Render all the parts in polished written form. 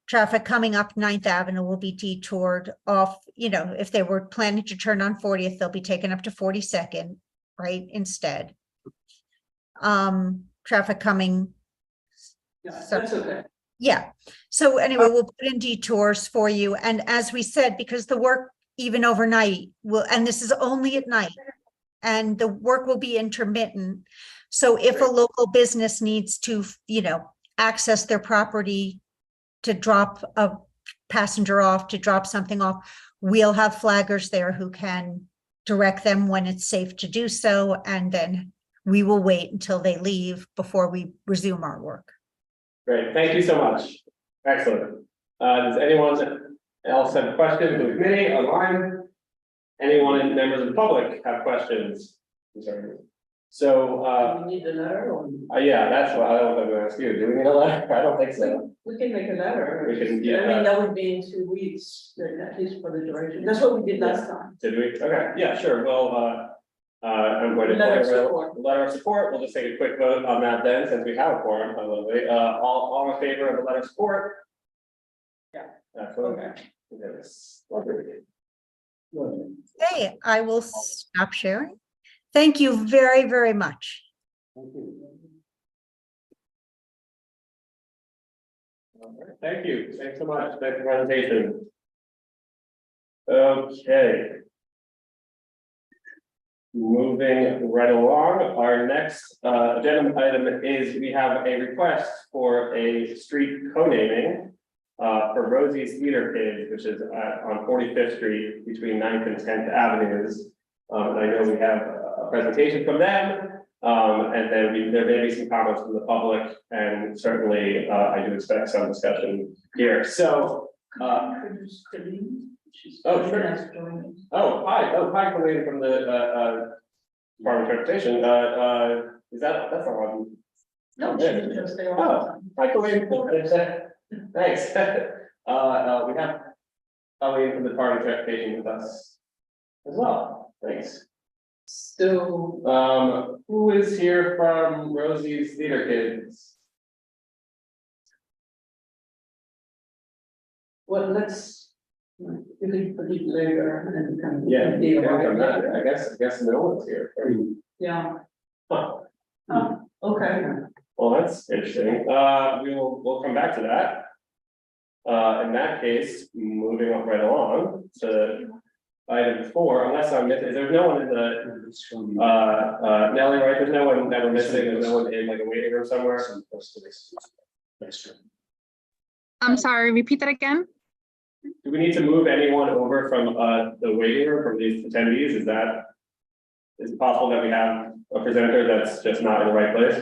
traffic coming up 9th Avenue will be detoured off, if they were planning to turn on 40th, they'll be taken up to 42nd, right, instead. Traffic coming. Yeah, So, that's okay. yeah. So anyway, we'll put in detours for you. And as we said, because the work even overnight will, and this is only at night, and the work will be intermittent. So if a local business needs to, access their property to drop a passenger off, to drop something off, we'll have flaggers there who can direct them when it's safe to do so. And then we will wait until they leave before we resume our work. Great, thank you so much. Excellent. Does anyone else have questions in the committee, online? Anyone, members of the public, have questions? So, Do we need a letter or? yeah, that's what I was going to ask you. Do we need a letter? I don't think so. We can make a letter. We can, yeah. I mean, that would be in 2 weeks, at least for the duration. That's what we did last time. Did we? Okay, yeah, sure. Well, I'm going to Letter of call a support. letter of support. We'll just take a quick vote on that then, since we have a quorum, probably. All in favor of the letter of support? Yeah. Okay. Okay, I will stop sharing. Thank you very, very much. Thank you. Thanks so much. Thanks for the presentation. Okay. Moving right along, our next agenda item is we have a request for a street co-naming for Rosie's Theater Kids, which is on 45th Street between 9th and 10th Avenues. And I know we have a presentation from them, and then there may be some comments from the public, and certainly I do expect some discussion here. So, oh, sure. Oh, hi, Colleen from the Department of Transportation. Is that's not one? No, she didn't just stay on. Oh, hi, Colleen. Thanks. We have Colleen from the Department of Transportation with us as well. Thanks. So, who is here from Rosie's Theater Kids? well, let's, you can put it later and then. Yeah, I guess no one's here. Yeah. Huh. Oh, okay. Well, that's interesting. We'll come back to that. In that case, moving on right along to item 4, unless I'm missing, there's no one in the Nellie, right? There's no one that we're missing. There's no one in like a waiting room somewhere. I'm sorry, repeat that again. Do we need to move anyone over from the waiting room from these attendees? Is it possible that we have a presenter that's just not in the right place?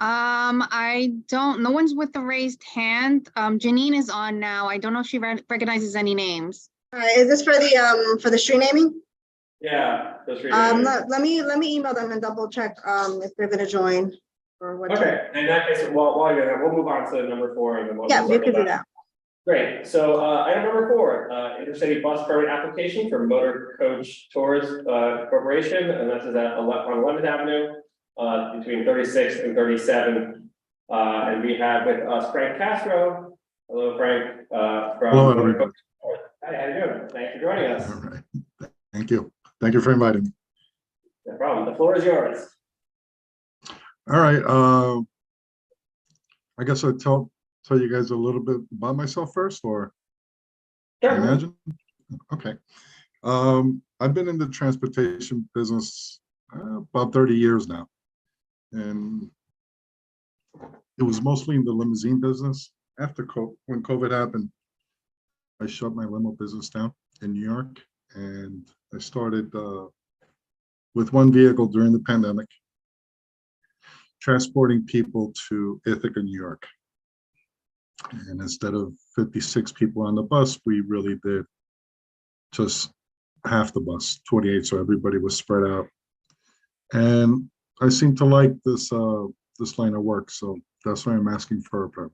I don't, no one's with the raised hand. Janine is on now. I don't know if she recognizes any names. Is this for the street naming? Yeah. That's Let me email them and double check if they're gonna join or what. Okay, in that case, while you're there, we'll move on to number 4 and then we'll. Yeah, we can do that. Great. So item number 4, Intercity bus permit application for Motor Coach Tours Corporation, and this is on 11th Avenue between 36th and 37th. And we have with us Frank Castro. Hello, Frank. From Hello, Motor everybody. Coach. Hi, how you doing? Thanks for joining us. All right. Thank you. Thank you for inviting me. No problem. The floor is yours. All right. I guess I'll tell you guys a little bit about myself first, or Sure. imagine. Okay. I've been in the transportation business about 30 years now, and it was mostly in the limousine business. After when COVID happened, I shut my limo business down in New York, and I started with one vehicle during the pandemic, transporting people to Ithaca, New York. And instead of 56 people on the bus, we really did just half the bus, 28, so everybody was spread out. And I seem to like this this line of work, so that's why I'm asking for a permit.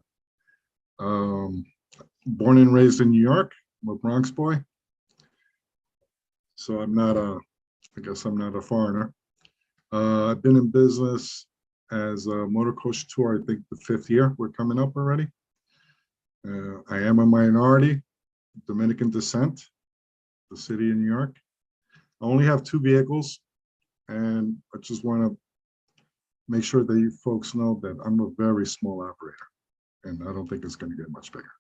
Born and raised in New York, I'm a Bronx boy, so I'm not I guess I'm not a foreigner. I've been in business as a motor coach tour, I think the 5th year, we're coming up already. I am a minority, Dominican descent, the city of New York. I only have 2 vehicles, and I just want to make sure that you folks know that I'm a very small operator, and I don't think it's going to get much bigger.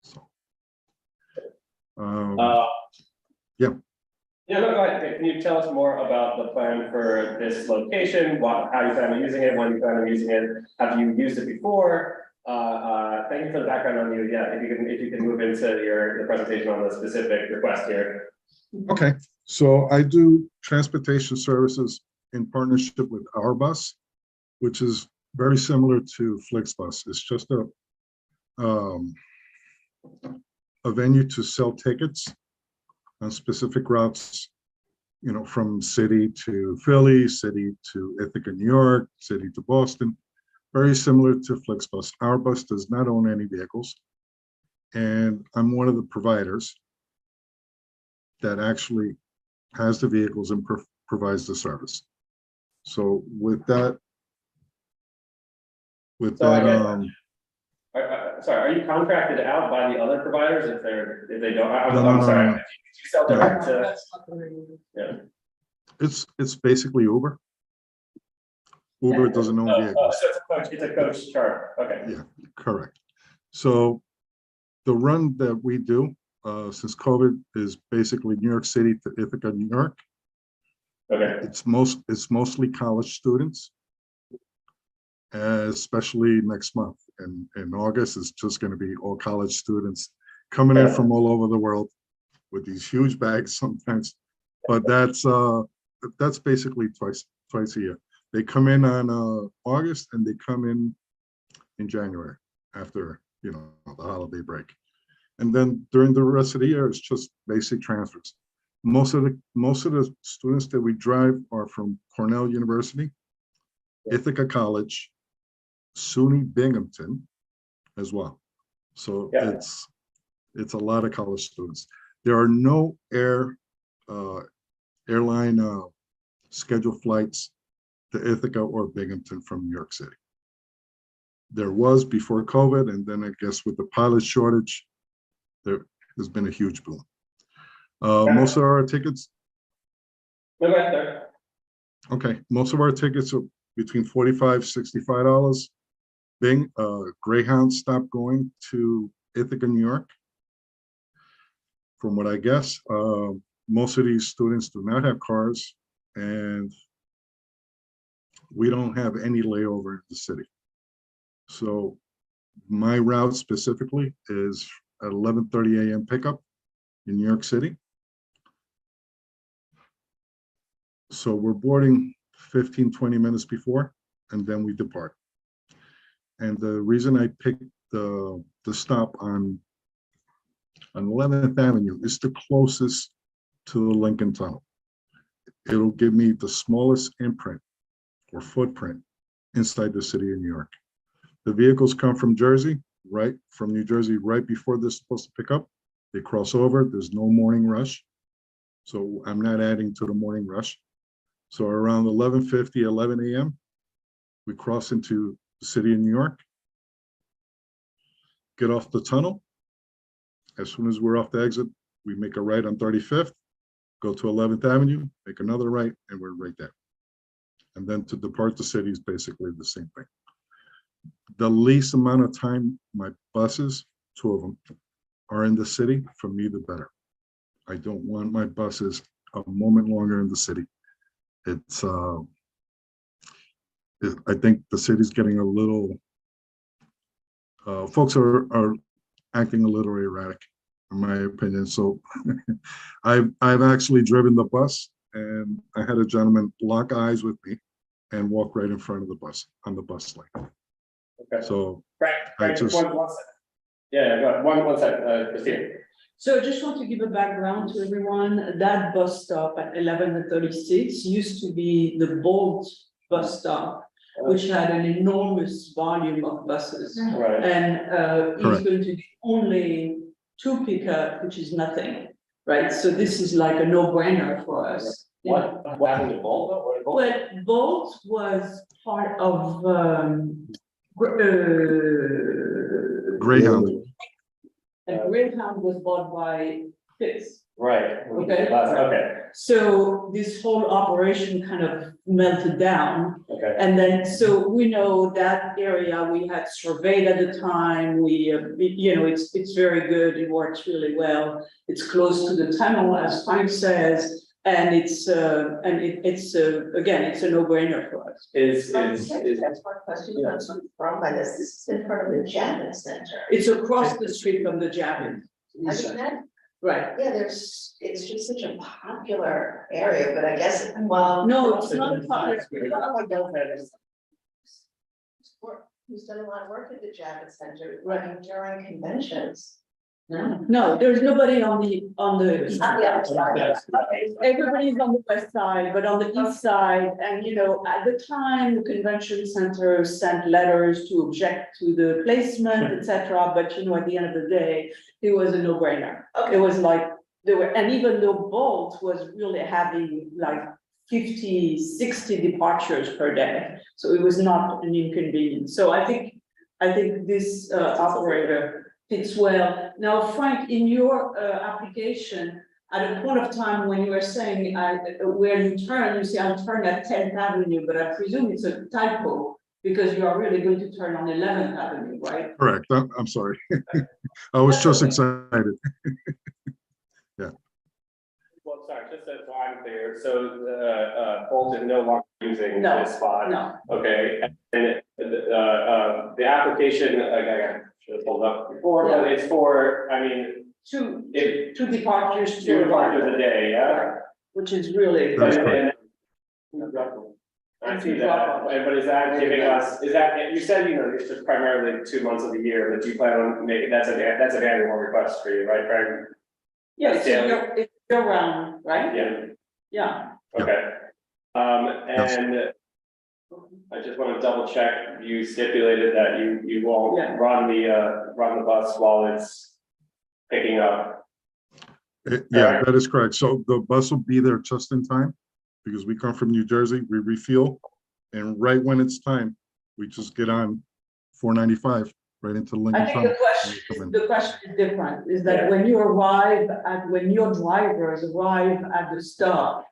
So, yeah. Yeah, no, go ahead. Can you tell us more about the plan for this location? How you plan on using it? When you plan on using it? Have you used it before? Thank you for the background on you. Yeah, if you can move into the presentation on the specific request here. Okay, so I do transportation services in partnership with Our Bus, which is very similar to Flixbus. It's just a venue to sell tickets on specific routes, you know, from city to Philly, city to Ithaca, New York, city to Boston, very similar to Flixbus. Our Bus does not own any vehicles, and I'm one of the providers that actually has the vehicles and provides the service. So with that, sorry, are you contracted out by the other providers if they don't? No, sorry. no. Do you sell direct to? That's not the- Yeah. it's basically Uber. Uber doesn't own vehicles. So it's a coach chart. Okay. Yeah, correct. So the run that we do since COVID is basically New York City to Ithaca, New York. Okay. It's mostly college students, especially next month. And in August, it's just going to be all college students coming in from all over the world with these huge bags sometimes. But that's basically twice a year. They come in on August, and they come in January after, you know, the holiday break. And then during the rest of the year, it's just basic transfers. Most of the students that we drive are from Cornell University, Ithaca College, SUNY Binghamton as well. So it's a lot of college students. There are no airline scheduled flights to Ithaca or Binghamton from New York City. There was before COVID, and then I guess with the pilot shortage, there has been a huge boom. Most of our tickets. No, go ahead, sir. Okay, most of our tickets are between $45, $65. Greyhound stopped going to Ithaca, New York. From what I guess, most of these students do not have cars, and we don't have any layover in the city. So my route specifically is at 11:30 a.m. pickup in New York City. So we're boarding 15, 20 minutes before, and then we depart. And the reason I picked the stop on 11th Avenue is the closest to the Lincoln Tunnel. It'll give me the smallest imprint or footprint inside the city of New York. The vehicles come from Jersey, right from New Jersey, right before they're supposed to pick up. They cross over. There's no morning rush. So I'm not adding to the morning rush. So around 11:50, 11 a.m., we cross into the city of New York, get off the tunnel. As soon as we're off the exit, we make a right on 35th, go to 11th Avenue, make another right, and we're right there. And then to depart the city is basically the same thing. The least amount of time my buses, 2 of them, are in the city, for me, the better. I don't want my buses a moment longer in the city. It's, I think the city's getting a little, folks are acting a little erratic, in my opinion. So I've actually driven the bus, and I had a gentleman lock eyes with me and walk right in front of the bus on the bus lane. Okay. So Frank, I just, one second. Yeah, go ahead. One second, Christine. So I just want to give a background to everyone. That bus stop at 11:36 used to be the Bolt bus stop, which had an enormous volume of buses. Right. And it's Correct. going to be only 2 pickup, which is nothing, right? So this is like a no-brainer for us. What happened to Bolt? What Bolt? Well, Bolt was part of Greyhound. And Greyhound was bought by Fitz. Right. Okay. Okay, So this whole operation kind of melted down. okay. And then, so we know that area we had surveyed at the time, you know, it's very good, it works really well. It's close to the tunnel, as Frank says, and it's again, it's a no-brainer for us. Is, That's one question, that's wrong by this is in front of the Javits Center. It's across the street from the Javits. I mean, that, Right. yeah, it's just such a popular area, but I guess, well. No, it's not a public. Who's done a lot of work at the Javits Center, Right. running during conventions. No, there's nobody on the east On the side. other side. Okay. Everybody's on the west side, but on the east side, and you know, at the time, the convention center sent letters to object to the placement, etc. But you know, at the end of the day, it was a no-brainer. It was like, there were, and even though Bolt was really having like 50, 60 departures per day, so it was not an inconvenience. So I think this operator fits well. Now, Frank, in your application, at a point of time when you were saying where you turn, you say I'll turn at 10th Avenue, but I presume it's a typo because you are really going to turn on 11th Avenue, right? Correct. I'm sorry. I was just excited. Well, sorry, just so I'm clear, so the Bolt is no longer using No, this spot? No, Okay, and the application, I should have pulled up before, but it's for, I mean, two If- departures two to parts of the day, yeah? which is really. That's And- correct. I see that, but is that giving us, is that, you said, you know, it's just primarily 2 months of the year, but do you plan on making, that's an annual request for you, right, Frank? Yes, Yeah. it's year round, right? Yeah, Yeah. okay. And I just want to double check, you stipulated that you won't Yeah. run the bus while it's picking up. Yeah, that is correct. So the bus will be there just in time because we come from New Jersey, we refuel. And right when it's time, we just get on 495 right into I Lincoln think Tunnel. the question is different, is that when you arrive when your drivers arrive at the stop,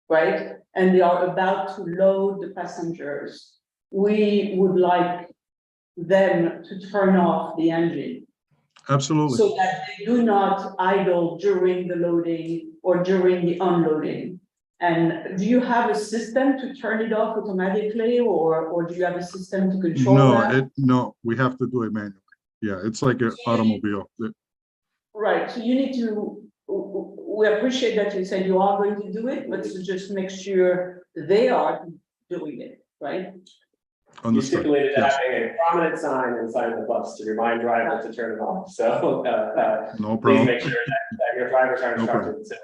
right? And they are about to load the passengers, we would like them to turn off the engine Absolutely. so that they do not idle during the loading or during the unloading. And do you have a system to turn it off automatically, or do you have a system to control that? No, we have to do it manually. Yeah, it's like an automobile. Right, so you need to, we appreciate that you said you are going to do it, but to just make sure they are doing it, right? You Understood. stipulated Yes. having a prominent sign inside the bus to remind drivers to turn it off, so, No please problem. make sure that your drivers are No problem. instructed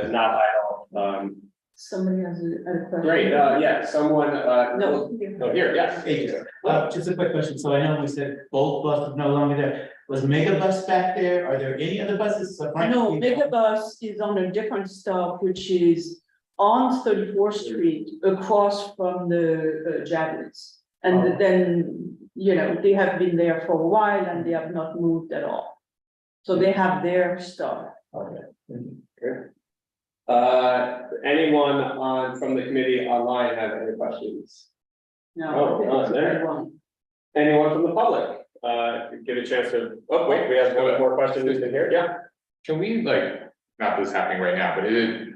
to not idle. Somebody has a question. Great, yeah, someone, No. here, yes. Thank you. Just a quick question. So I know we said Bolt bus is no longer there. Was Megabus back there? Are there any other buses? So Frank, No, you- Megabus is on a different stop, which is on 34th Street, across from the Javits. And Oh. then, you know, they have been there for a while and they have not moved at all. So they have their stop. Okay. Thank you. Anyone from the committee online have any questions? No, Oh, I think it's a there. good one. Anyone from the public? Give a chance to, oh, wait, we have one more question in here, yeah. Can we like, not this happening right now, but is it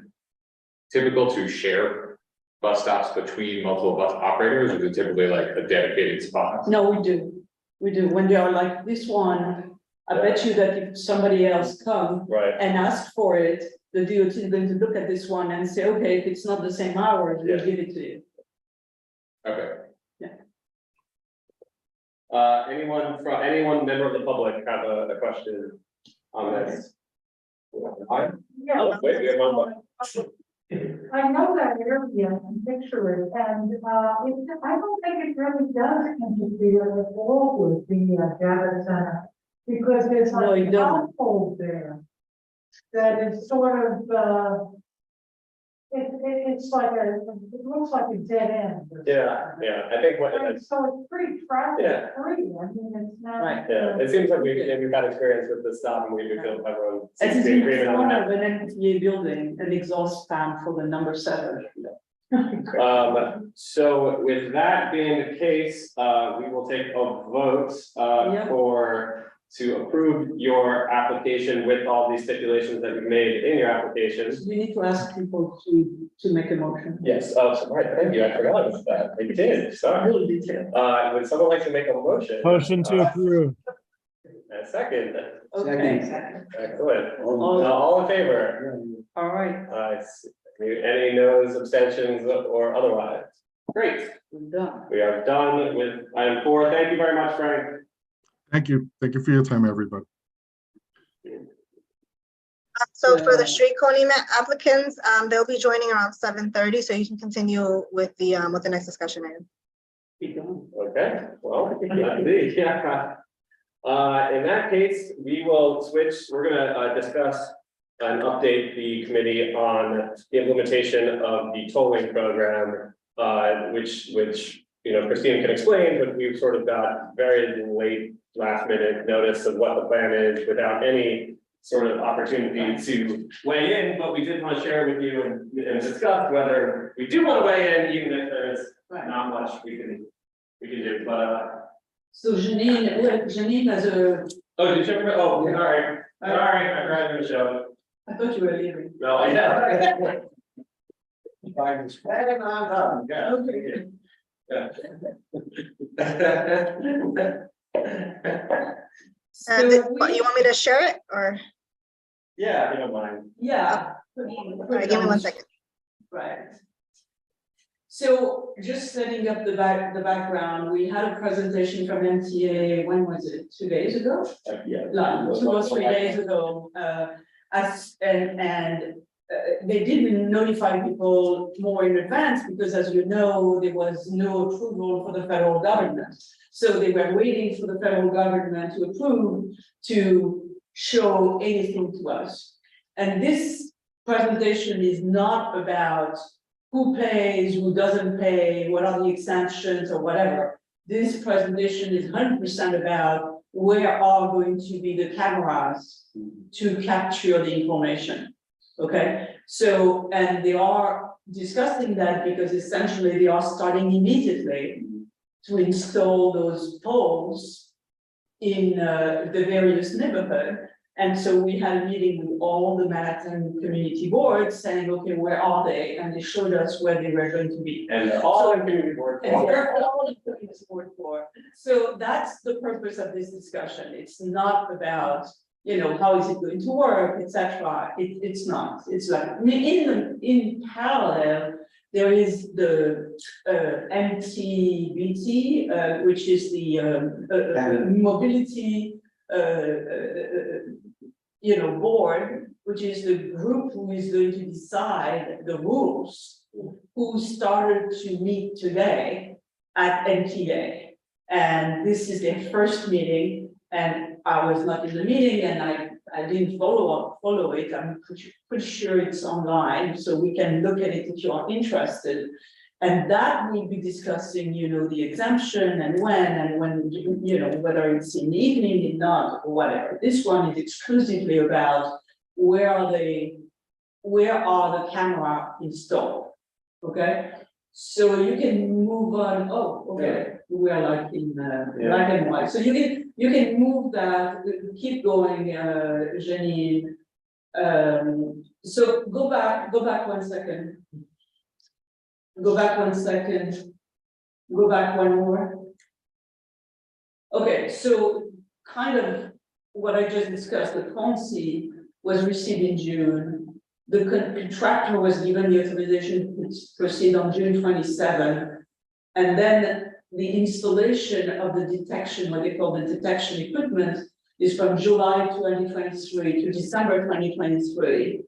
typical to share bus stops between multiple bus operators, or is it typically like a dedicated spot? No, we do. We do. When they are like this one, I bet you that if somebody else come Right. and ask for it, the DOT is going to look at this one and say, okay, if it's not the same hours, we'll Yeah. give it to you. Okay. Anyone member of the public have a question on this? Yeah. Oh, wait, we have one more. I know that area and picture it, and, I don't think it really does interfere at all with the, data center. Because there's No, like it a doesn't. household there. That is sort of, it's like it looks like a dead end. Yeah, I think what, And so it's pretty traffic Yeah. free, I mean, it's not. Right. yeah, it seems like we've had experience with this stuff and we do feel everyone It seems to is be in agreement on front that. of an MTA building, an exhaust fan for the number 7. So with that being the case, we will take a vote, Yeah. to approve your application with all these stipulations that you've made in your application. We need to ask people to make a motion. Yes, right, thank you, I forgot about that, I did, sorry. Real detail. Would someone like to make a motion? Motion to approve. A second, Okay, excellent, all in favor? all right, Any no's, abstentions, or otherwise? Great, we're done. we are done with item 4, thank you very much, Frank. Thank you. Thank you for your time, everybody. So for the street coning applicants, they'll be joining around 7:30, so you can continue with the next discussion item. Be done. Okay, well, indeed, yeah. In that case, we will switch, we're gonna discuss and update the committee on the implementation of the tolling program, which, you know, Christine can explain, but we've sort of got very late last minute notice of what the plan is without any sort of opportunity to weigh in, but we did want to share with you and discuss whether we do want to weigh in, even if there's not much we can do, but So Janine has a, oh, did you ever, oh, sorry, I tried to show. I thought you were leaving. No, I know. So You want me to share it or? Yeah, if you don't mind. Yeah. All right, give me 1 second. Right. So just setting up the background, we had a presentation from MTA, when was it, 2 days ago? Yeah. Like 2 or 3 days ago, they didn't notify people more in advance because, as you know, there was no approval for the federal government. So they were waiting for the federal government to approve to show anything to us. And this presentation is not about who pays, who doesn't pay, what are the exemptions or whatever. This presentation is 100% about where are going to be the cameras to capture the information. Okay, so, and they are discussing that because essentially they are starting immediately to install those poles in the various neighborhoods. And so we had a meeting with all the Manhattan community boards saying, okay, where are they? And they showed us where they were going to be. And all in community board. And they're all in community board for. So that's the purpose of this discussion. It's not about, you know, how is it going to work, etc. It's not. It's like in parallel, there is the MCB4, which is the mobility board, which is the group who is going to decide the rules, who started to meet today at MTA. And this is their first meeting, and I was not in the meeting, and I didn't follow it. I'm pretty sure it's online, so we can look at it if you are interested. And that will be discussing, you know, the exemption and when, you know, whether it's in the evening, in not, or whatever. This one is exclusively about where are the camera installed, okay? So you can move on, oh, okay, we are like in black and white. So you can move that, keep going, Janine. So go back 1 second. Go back 1 second. Go back one more. Okay, so kind of what I just discussed, the policy was received in June. The contractor was given the authorization to proceed on June 27. And then the installation of the detection, what they call the detection equipment, is from July 2023 to December 2023.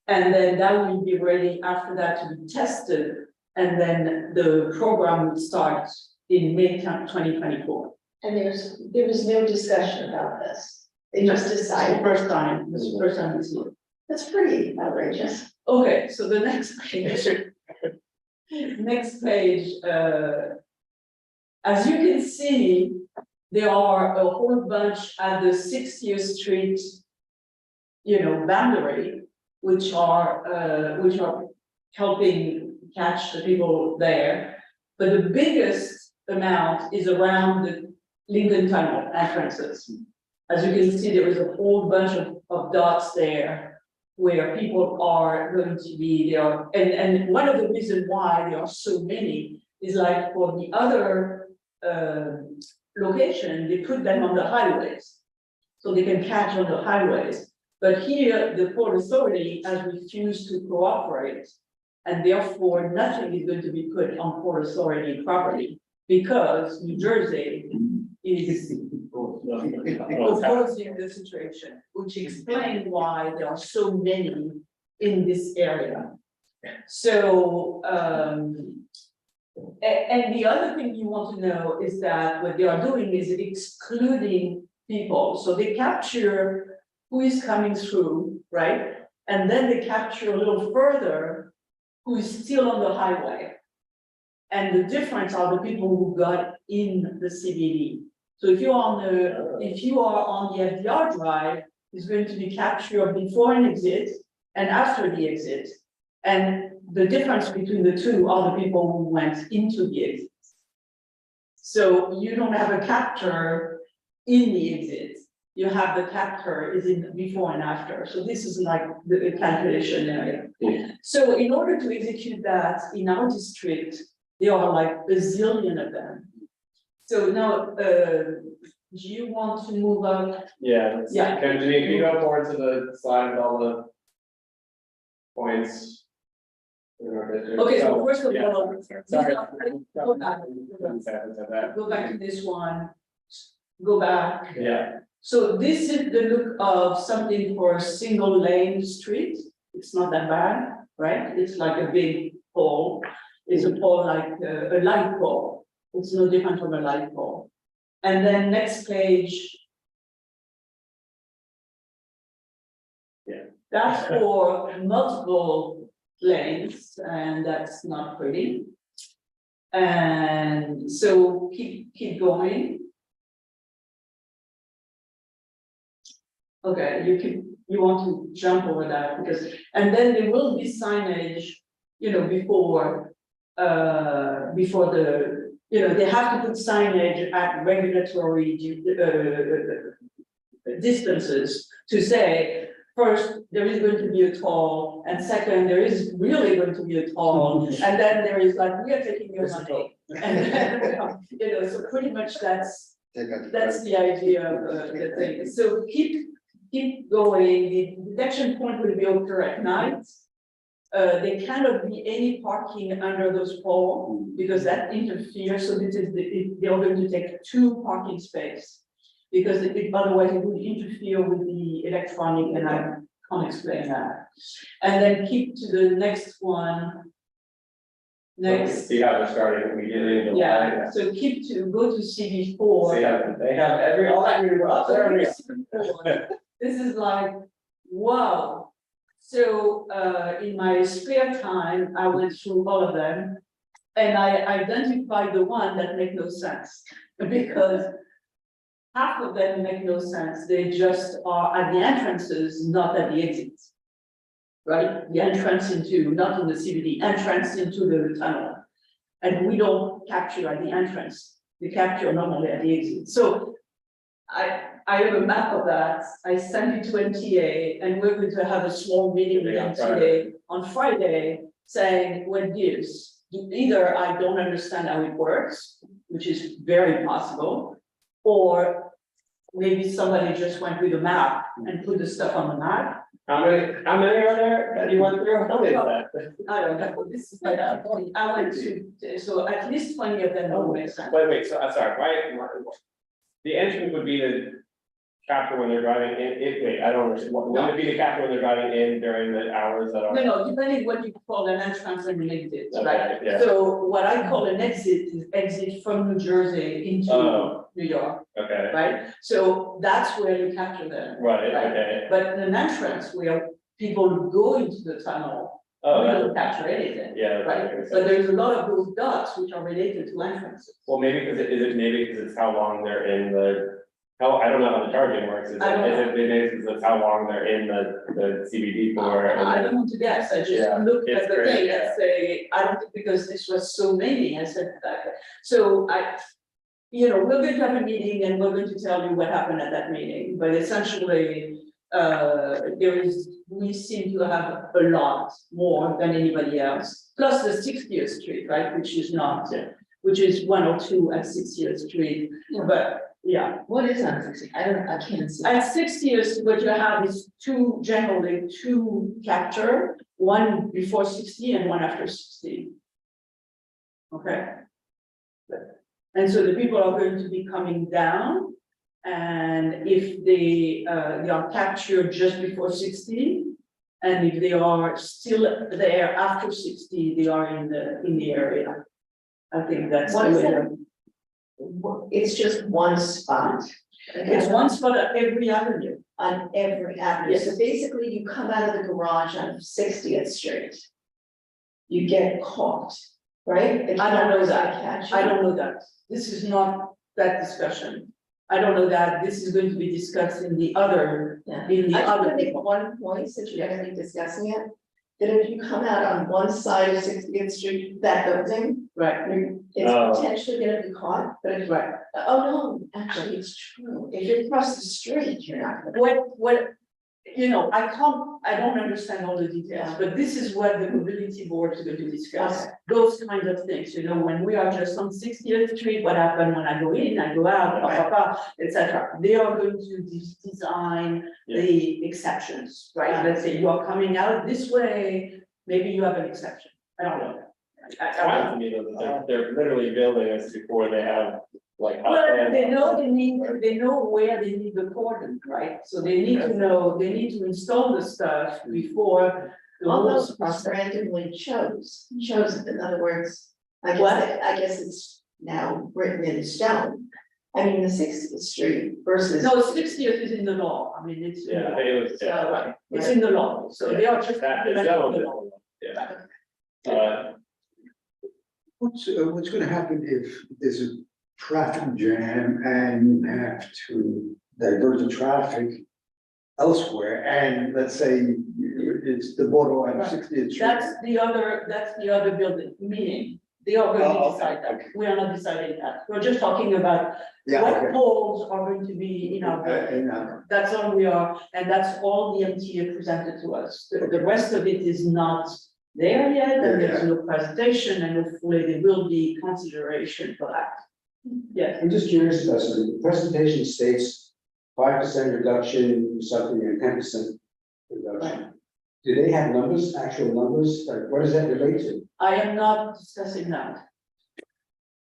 And then that will be ready after that to be tested. And then the program would start in May 2024. And there was no discussion about this. They just It's the decided. first time, this is the first time this year. That's pretty outrageous. Okay, so the next page. Next page, as you can see, there are a whole bunch at the 60th Street, boundary, which are helping catch the people there. But the biggest amount is around the Lincoln Tunnel entrances. As you can see, there is a whole bunch of dots there where people are going to be there. And one of the reasons why there are so many is like for the other location, they put them on the highways. So they can catch on the highways. But here, the Port Authority has refused to cooperate. And therefore, nothing is going to be put on Port Authority property because New Jersey is opposing the situation, which explains why there are so many in this area. So, and the other thing you want to know is that what they are doing is excluding people. So they capture who is coming through, right? And then they capture a little further who is still on the highway. And the difference are the people who got in the CBD. So if you are on the FDR drive, it's going to be captured before an exit and after the exit. And the difference between the two are the people who went into the exit. So you don't have a capture in the exit. You have the capture is in before and after. So this is like the calculation area. So in order to execute that in our district, there are like a zillion of them. So now, do you want to move up? Yeah. Yeah. Can you go forward to the slide with all the points? Okay, so first of Yeah. all, Sorry. go back to this one, go back. Yeah. So this is the look of something for a single lane street. It's not that bad, right? It's like a big pole. It's a pole like a light pole. It's no different from a light pole. And then next page. Yeah. That's for multiple lanes, and that's not pretty. And so keep going. Okay, you want to jump over that because, and then there will be signage, before the, they have to put signage at regulatory distances to say, first, there is going to be a toll, and second, there is really going to be a toll, and then there is like, we are taking your money. And then, so pretty much that's the idea of the thing. So keep going. The detection point will be occur at night. There cannot be any parking under those poles because that interferes. So this is they're going to take 2 parking spaces because otherwise it would interfere with the electronic, and I can't explain that. And then keep to the next one. Next. See how they're starting immediately in July. Yeah, so go to CB4. See how they have all that. This is like, wow. So in my spare time, I went through all of them and I identified the one that make no sense because half of them make no sense. They just are at the entrances, not at the exits. Right? The entrance into, not in the CBD, entrance into the tunnel. And we don't capture at the entrance. We capture normally at the exit. So I have a map of that. I sent it to MTA, and we're going to have a small meeting with MTA on Friday saying what gives. Either I don't understand how it works, which is very possible, or maybe somebody just went with a map and put the stuff on the map. How many are there that you went through? How many is that? I don't know. This is like, I went to, so at least 20 of them don't make sense. Wait, so I'm sorry, why? The entrance would be the capture when they're driving in, wait, I don't understand, would it be the capture when they're driving in during the hours that are? No, depending what you call an entrance and an exit, Okay, right? yeah. So what I call an exit is exit from New Jersey into New York, Okay, right? So that's where you capture them. right, okay, But an entrance where people go into the tunnel, we Oh, don't capture anything. yeah. Right, that's but there's a lot of those dots which are related to entrances. Well, maybe because it's how long they're in I don't know how the charging works, is I don't know. maybe because it's how long they're in the CBD for? and I then- don't want to guess, I just Yeah, looked it's at the great, thing and yeah. say, I don't think because this was so many, I said that. So we're going to have a meeting and we're going to tell you what happened at that meeting, but essentially, we seem to have a lot more than anybody else, plus the 60th Street, right, which is not, which is 102 at 60th Street, but, yeah. What is on 60? I can't see. At 60th, what you have is generally two capture, one before 60 and one after 60. Okay. And so the people are going to be coming down, and if they are captured just before 60, and if they are still there after 60, they are in the area. I think that's. What is the way that? It's just one spot. It's one spot at every avenue. On every avenue. Yes. So basically you come out of the garage on 60th Street. You get caught, right? If I don't know cameras that. catch I you. don't know that. This is not that discussion. I don't know that. This is going to be discussed in the other, Yeah. in the I just other want to make people. one point, since you're gonna be discussing it, that if you come out on one side of 60th Street, that building, Right, it's Oh. potentially gonna be caught, but if, right. oh no, actually, it's true. If you're across the street, you're not gonna. I don't understand all the details, but this is what the mobility board is going to discuss. Okay. Those kinds of things, when we are just on 60th Street, what happened when I go in, I go out, etc. They are going to design the exceptions, right? Let's say you are coming out this way, maybe you have an exception. I don't know. It's wild to me though, that they're literally building this before they have like. Well, they know where they need the cordon, right? So they need to know, they need to install the stuff before the All whole those process. randomly chose, in other words, I What? guess it's now written in stone. I mean, the 60th Street versus. No, 60th is in the law, I mean, it's. Yeah, I think it was, yeah. Right, it's in the law, so they are just. That is implementing the law. Yeah. What's gonna happen if there's a traffic jam and you have to divert the traffic elsewhere, and let's say it's the border on Right. 60th Street? That's the other building, meaning, they are going to Oh, decide that, okay. we are not deciding that, we're just talking about Yeah, what okay. poles are going to be in our building. That's all we are, and that's all the MTA presented to us. The rest of it is not there yet, and there's no presentation, and hopefully there will be consideration for that. Yes, I'm just curious about something. The presentation states 5% reduction, or something, and 10% reduction. Do they have numbers, actual numbers? Like, what does that relate to? I am not discussing that.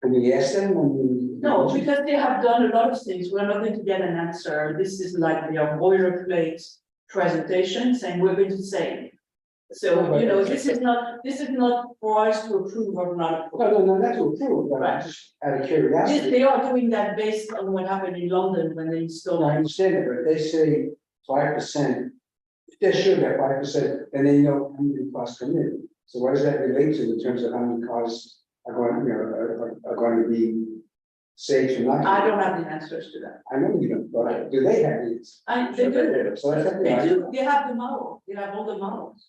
Can we ask them when we? No, because they have done a lot of things, we're not going to get an answer. This is like their boilerplate presentation saying we're going to say. So, this is not for us to approve or not approve. No, that's all true, but Right. just out of curiosity. They are doing that based on what happened in London when they installed. I understand it, but they say 5%. If they're sure that 5%, then they know how many cars come in. So what does that relate to in terms of how many cars are going, are going to be saved from not? I don't have the answers to that. I know you don't, but do they have these? They do, So that's something they do, they have the model, they have all the models.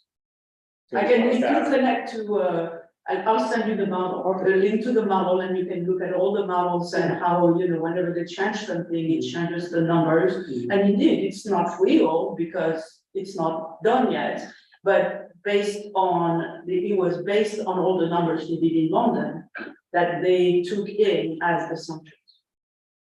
If you connect to, I'll send you the model, the link to the model, and you can look at all the models and how, whenever they change something, it changes the numbers. And indeed, it's not real because it's not done yet, but it was based on all the numbers they did in London that they took in as assumptions.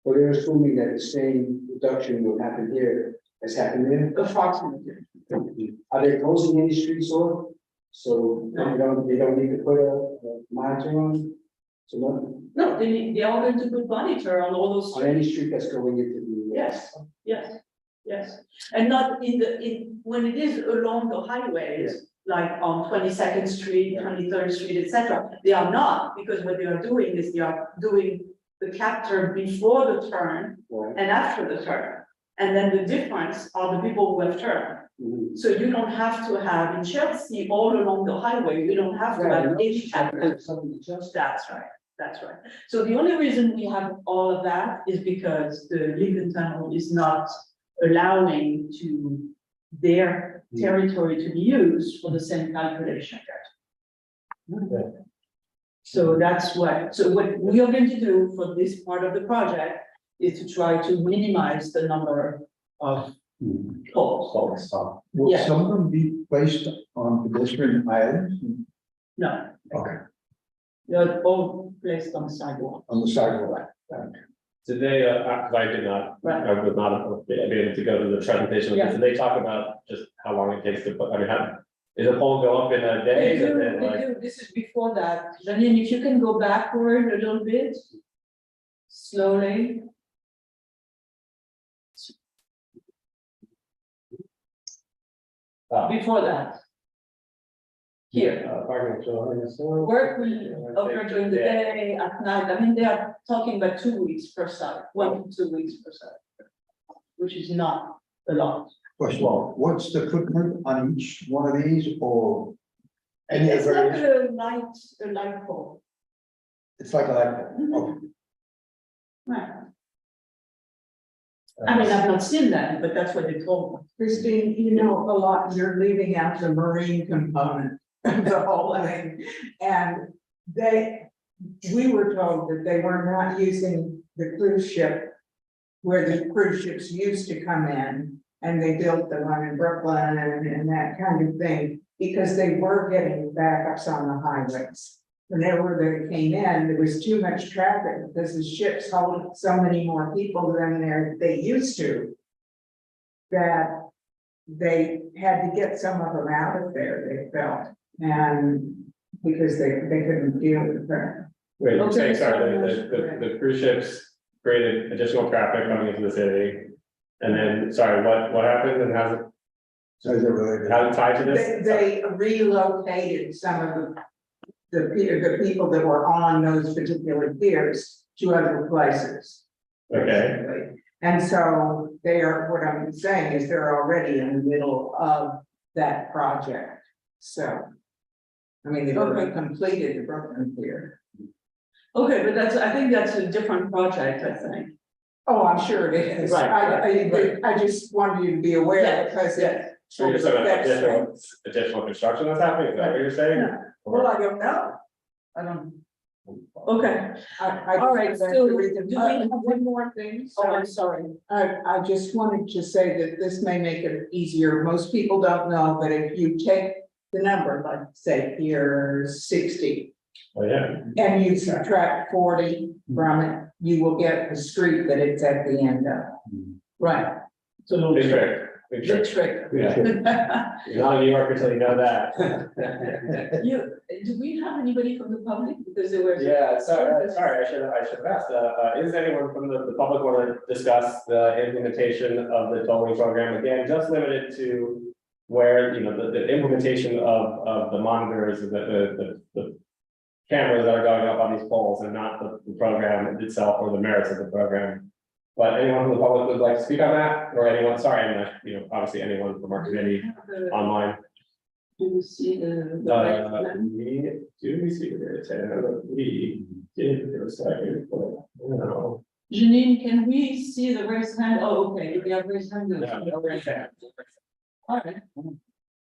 Well, they're assuming that the same reduction will happen here as happened there. Approximately. Are they closing any streets off? So they don't need to put a monitor on? So No, they are going to put monitor on all those. on any street that's going into the. Yes, and not when it is along the highways, like on 22nd Street, 23rd Street, etc. They are not, because what they are doing is they are doing the capture before the turn Right. and after the turn. And then the difference are the people who have turned. Mhm. So you don't have to have, in Chelsea, all along the highway, you don't have to have any traffic. Something just. That's right, that's right. So the only reason we have all of that is because the Lincoln Tunnel is not allowing to their territory to be used for the same calculation. So that's what, so what we are going to do for this part of the project is to try to minimize the number of poles. Will Yeah. some of them be placed on pedestrian islands No, okay, they're all placed on sidewalk. on the sidewalk? Did they, I did not, Right. I would not be able to go to the presentation, Yeah. did they talk about just how long it takes to put, I mean, how, is a pole go up in a They day? do, and then, they like, do, this is before that. Janine, if you can go backward a little bit. Slowly. Before that. Here. Work will occur during the day, at night, I mean, they are talking about 2 weeks per side, 1 to 2 weeks per side. Which is not a lot. First of all, what's the footprint on each one of these or? Any It's other, like a light pole. it's like a, okay. Right. I mean, I've not seen that, but that's what they told me. Christine, you know, a lot, you're leaving out the marine component of the whole thing. And we were told that they were not using the cruise ship where the cruise ships used to come in, and they built the one in Brooklyn and that kind of thing, because they were getting backups on the highways. Whenever they came in, there was too much traffic because the ships hold so many more people than they used to. That they had to get some of them out of there, they felt, and because they couldn't deal with that. Wait, you're saying, Okay, sorry, so- the cruise ships created additional traffic coming into the city. And then, sorry, what happened and how's How's it related? how it tied to this? They relocated some of the people that were on those particular piers to other places. Okay, basically. And so they are, what I'm saying is they're already in the middle of that project, so. I mean, they've already completed the Brooklyn pier. Okay, but I think that's a different project, I think. Oh, I'm sure it is. Right, I just wanted you to be aware Yes, because yes. it. so you're talking about affects additional construction that's happening, is that what you're saying? Yeah. Well, I don't know. I don't. Okay, I. all right, so do we have One more thing. Oh, I'm sorry. I just wanted to say that this may make it easier. Most people don't know, but if you take the number, like say here 60, Oh, yeah, and you subtract 40 from it, you will get the street that it's at the end of. Right. It's a little big trick. trick, big The trick. trick. Yeah. You're not a New Yorker till you know that. Do we have anybody from the public? Because there were. Yeah, sorry, I should have asked, is anyone from the public want to discuss the implementation of the tolling program, again, just limited to where, you know, the implementation of the monitors, the cameras that are going up on these poles and not the program itself or the merits of the program. But anyone from the public would like to speak on that, or anyone, sorry, I'm not, you know, obviously anyone from our committee online. Do we see the? We see the we did for a second, but no. Janine, can we see the raised hand? Oh, okay, we have raised hand. No raised hand. All right.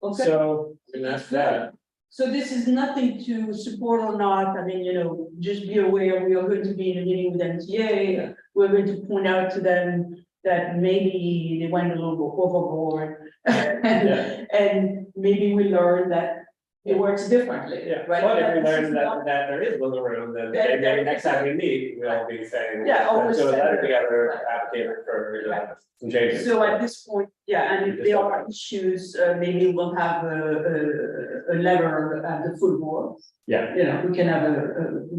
Okay. So, and that's that. So this is nothing to support or not, I mean, you know, just be aware, we are going to be in a meeting with MTA. We're going to point out to them that maybe they went a little overboard. And maybe we learned that it works differently. Yeah, right? but if we This learn is that not- there is wiggle room, then That- maybe next time we meet, we'll be saying. Yeah, let's always do a say letter that. together, advocate for some changes. So at this point, yeah, and if there are issues, maybe we'll have a letter at the full board. Yeah. You know, we can have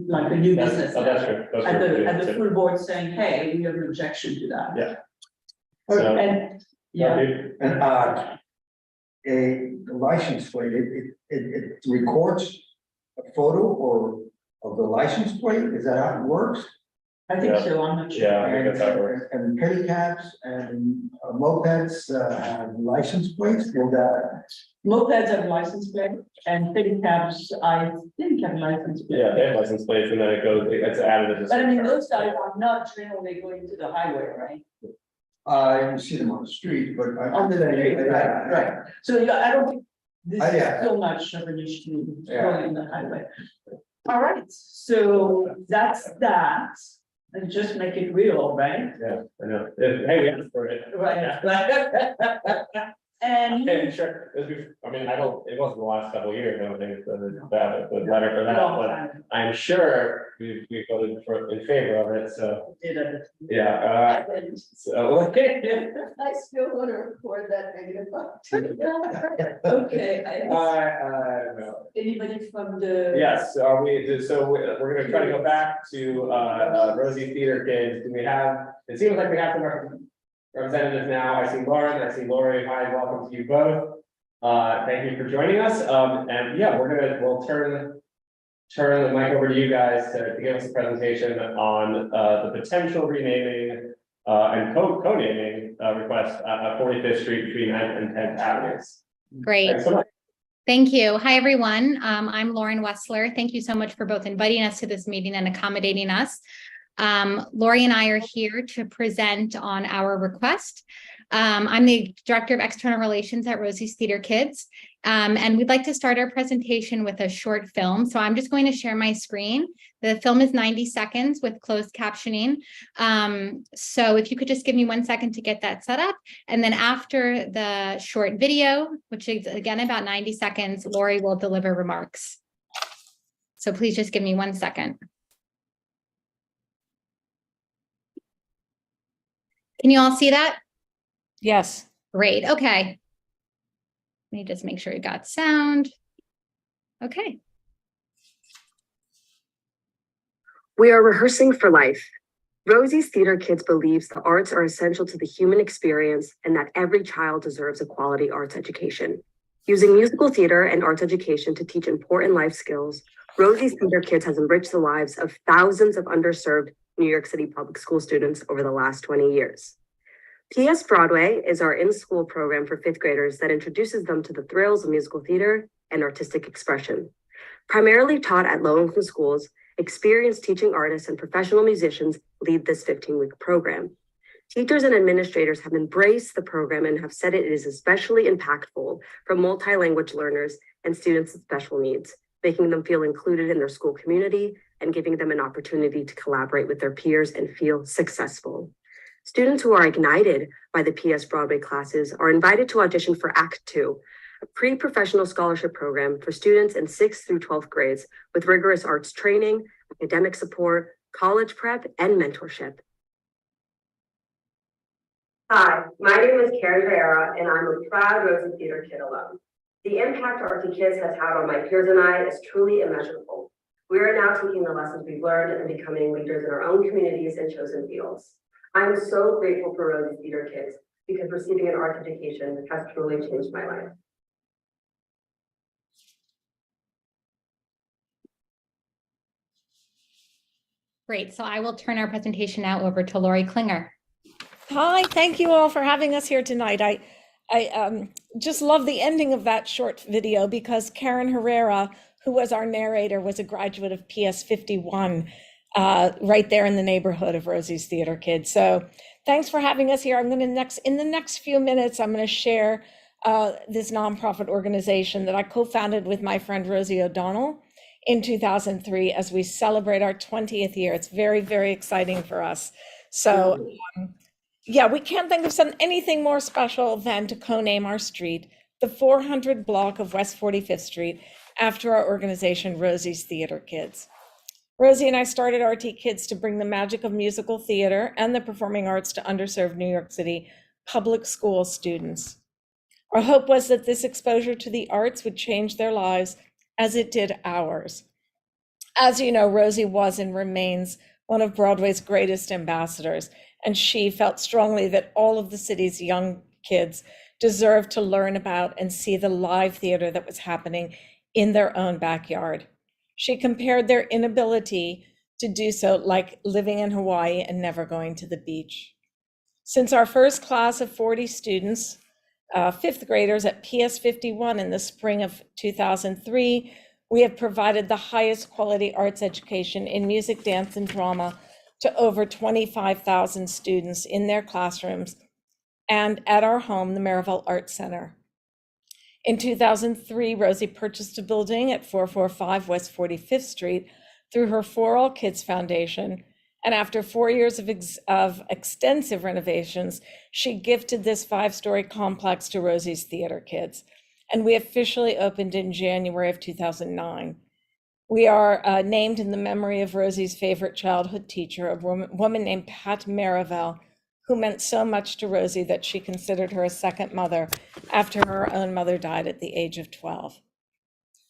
like a new business. That's true. That's At true. the full board saying, hey, we have an objection to that. Yeah. So, And, yeah, And a license plate, it records a photo or of the license plate, is that how it works? I think so, I'm not sure. Yeah, I think that's how it works. And pedicabs and mopeds have license plates, will that? Mopeds have license plate and pedicabs, I think have license plate. Yeah, they have license plates and then it's added as a. But I mean, those guys are not generally going to the highway, right? You see them on the street, but. On the street, right. So yeah, I don't think this is Yeah. so much of an issue Yeah. going in the highway. All right, so that's that, and just make it real, right? Yeah, I know. Hey, we asked for it. Right. And. Okay, sure. I mean, it wasn't the last couple of years, I don't think, the letter for that, Long but time. I'm sure we voted in favor of it, so, Did it. yeah, so. I still want to record that negative. Okay, No. anybody from the? Yes, are we, so we're gonna try to go back to Rosie Theater Kids. Do we have, it seems like we have some representatives now. I see Lauren, I see Lori. Hi, welcome to you both. Thank you for joining us. And yeah, we'll turn the mic over to you guys to give us a presentation on the potential renaming and co-naming request at 45th Street between 9th and 10th Avenues. Great. Thanks so much. Thank you. Hi, everyone. I'm Lauren Wessler. Thank you so much for both inviting us to this meeting and accommodating us. Lori and I are here to present on our request. I'm the Director of External Relations at Rosie's Theater Kids, and we'd like to start our presentation with a short film. So I'm just going to share my screen. The film is 90 seconds with closed captioning. So if you could just give me 1 second to get that set up. And then after the short video, which is again about 90 seconds, Lori will deliver remarks. So please just give me 1 second. Can you all see that? Yes. Great. Okay. Let me just make sure you got sound. Okay. We are rehearsing for life. Rosie's Theater Kids believes the arts are essential to the human experience and that every child deserves a quality arts education. Using musical theater and arts education to teach important life skills, Rosie's Theater Kids has enriched the lives of thousands of underserved New York City public school students over the last 20 years. PS Broadway is our in-school program for fifth graders that introduces them to the thrills of musical theater and artistic expression. Primarily taught at low-income schools, experienced teaching artists and professional musicians lead this 15-week program. Teachers and administrators have embraced the program and have said it is especially impactful for multi-language learners and students with special needs, making them feel included in their school community and giving them an opportunity to collaborate with their peers and feel successful. Students who are ignited by the PS Broadway classes are invited to audition for Act 2, a pre-professional scholarship program for students in 6th through 12th grades with rigorous arts training, academic support, college prep, and mentorship. Hi, my name is Karen Vera, and I'm a proud Rosie Theater Kid alum. The impact RT Kids has had on my peers and I is truly immeasurable. We are now taking the lessons we've learned and becoming leaders in our own communities and chosen fields. I'm so grateful for Rosie Theater Kids because receiving an art education has truly changed my life. Great. So I will turn our presentation now over to Lori Klinger. Hi, thank you all for having us here tonight. I just love the ending of that short video because Karen Herrera, who was our narrator, was a graduate of PS 51, right there in the neighborhood of Rosie's Theater Kids. So thanks for having us here. I'm going to in the next few minutes, I'm going to share this nonprofit organization that I co-founded with my friend Rosie O'Donnell in 2003 as we celebrate our 20th year. It's very, very exciting for us. So yeah, we can't think of anything more special than to co-name our street, the 400 block of West 45th Street, after our organization, Rosie's Theater Kids. Rosie and I started RT Kids to bring the magic of musical theater and the performing arts to underserved New York City public school students. Our hope was that this exposure to the arts would change their lives as it did ours. As you know, Rosie was and remains one of Broadway's greatest ambassadors, and she felt strongly that all of the city's young kids deserved to learn about and see the live theater that was happening in their own backyard. She compared their inability to do so, like living in Hawaii and never going to the beach. Since our first class of 40 students, fifth graders at PS 51 in the spring of 2003, we have provided the highest quality arts education in music, dance, and drama to over 25,000 students in their classrooms and at our home, the Maryville Arts Center. In 2003, Rosie purchased a building at 445 West 45th Street through her For All Kids Foundation. And after 4 years of extensive renovations, she gifted this 5-story complex to Rosie's theater kids. And we officially opened in January of 2009. We are named in the memory of Rosie's favorite childhood teacher, a woman named Pat Maryville, who meant so much to Rosie that she considered her a second mother after her own mother died at the age of 12.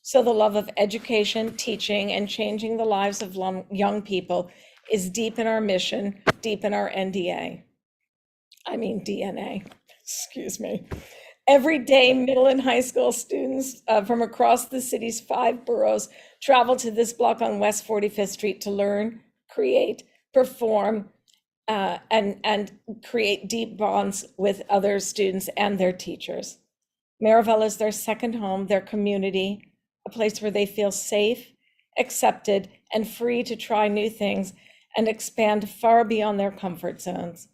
So the love of education, teaching, and changing the lives of young people is deep in our mission, deep in our DNA, excuse me. Every day, middle and high school students from across the city's 5 boroughs travel to this block on West 45th Street to learn, create, perform, and create deep bonds with other students and their teachers. Maryville is their second home, their community, a place where they feel safe, accepted, and free to try new things and expand far beyond their comfort zones.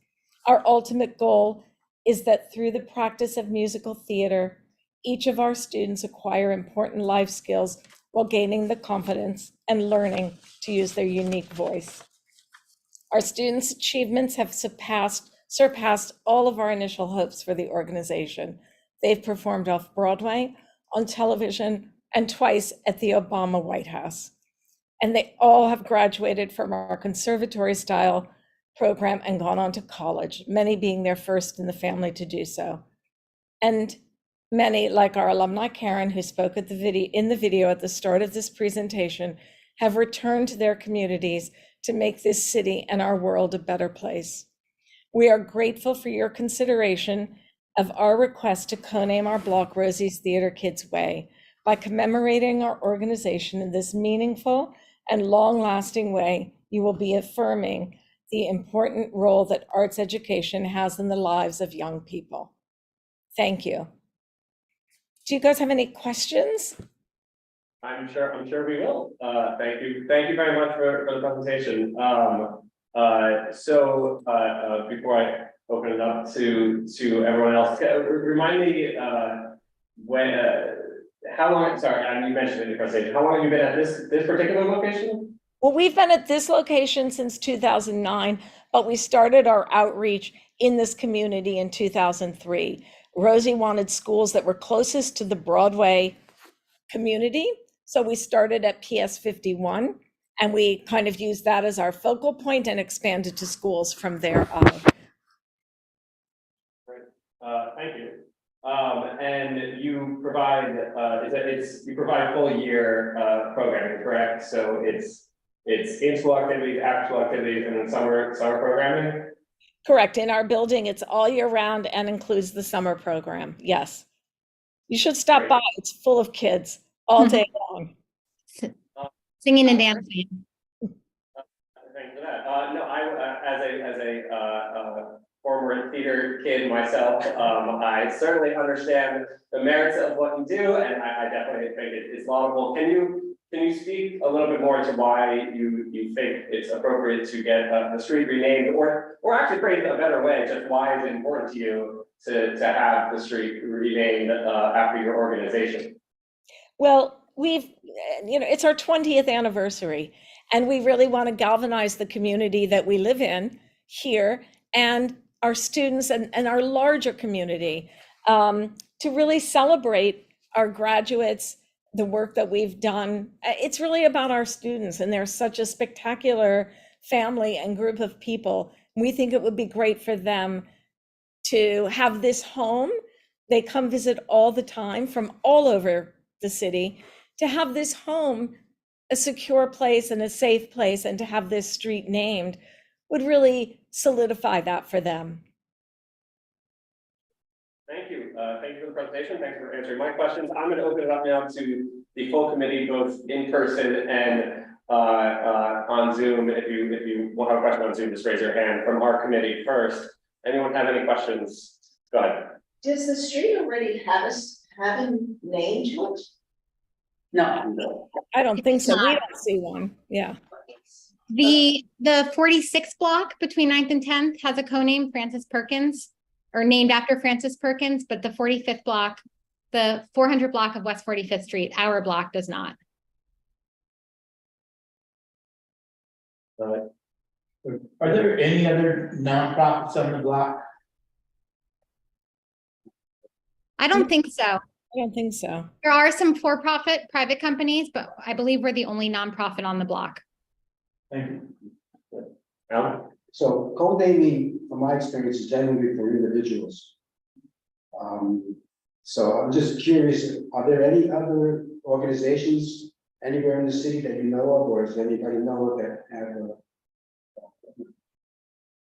Our ultimate goal is that through the practice of musical theater, each of our students acquire important life skills while gaining the confidence and learning to use their unique voice. Our students' achievements have surpassed all of our initial hopes for the organization. They've performed off-Broadway, on television, and twice at the Obama White House. And they all have graduated from our conservatory-style program and gone on to college, many being their first in the family to do so. And many, like our alumni Karen, who spoke in the video at the start of this presentation, have returned to their communities to make this city and our world a better place. We are grateful for your consideration of our request to co-name our block Rosie's Theater Kids Way by commemorating our organization in this meaningful and long-lasting way. You will be affirming the important role that arts education has in the lives of young people. Thank you. Do you guys have any questions? I'm sure we will. Thank you very much for the presentation. Before I open it up to everyone else, remind me how long? Sorry, you mentioned in the presentation. How long have you been at this particular location? Well, we've been at this location since 2009, but we started our outreach in this community in 2003. Rosie wanted schools that were closest to the Broadway community. So we started at PS 51 and we kind of used that as our focal point and expanded to schools from there on. Great. Thank you. And you provide you provide full year programming, correct? So it's in-school activities, after-school activities, and then summer programming? Correct. In our building, it's all year round and includes the summer program. Yes. You should stop Great. by. It's full of kids all day long. Singing and dancing. Thanks for that. No, as a former theater kid myself, I certainly understand the merits of what you do, and I definitely think it's laudable. Can you speak a little bit more to why you think it's appropriate to get the street renamed, or actually phrase it a better way, just why is it important to you to have the street renamed after your organization? Well, it's our 20th anniversary, and we really want to galvanize the community that we live in here and our students and our larger community to really celebrate our graduates, the work that we've done. It's really about our students, and they're such a spectacular family and group of people. We think it would be great for them to have this home. They come visit all the time from all over the city, to have this home a secure place and a safe place, and to have this street named would really solidify that for them. Thank you. Thank you for the presentation. Thanks for answering my questions. I'm going to open it up now to the full committee, both in person and on Zoom. If you will have a question on Zoom, just raise your hand from our committee first. Anyone have any questions? Go ahead. Does the street already have a name to it? No. I don't think so. We not. don't see one. Yeah. The 46 block between 9th and 10th has a co-name, Francis Perkins, or named after Francis Perkins, but the 45th block, the 400 block of West 45th Street, our block does not. Are there any other nonprofits on the block? I don't think so. I don't think so. There are some for-profit private companies, but I believe we're the only nonprofit on the block. Thank you. Alan? So co-naming, from my experience, is generally for individuals. So I'm just curious, are there any other organizations anywhere in the city that you know of, or does anybody know of that have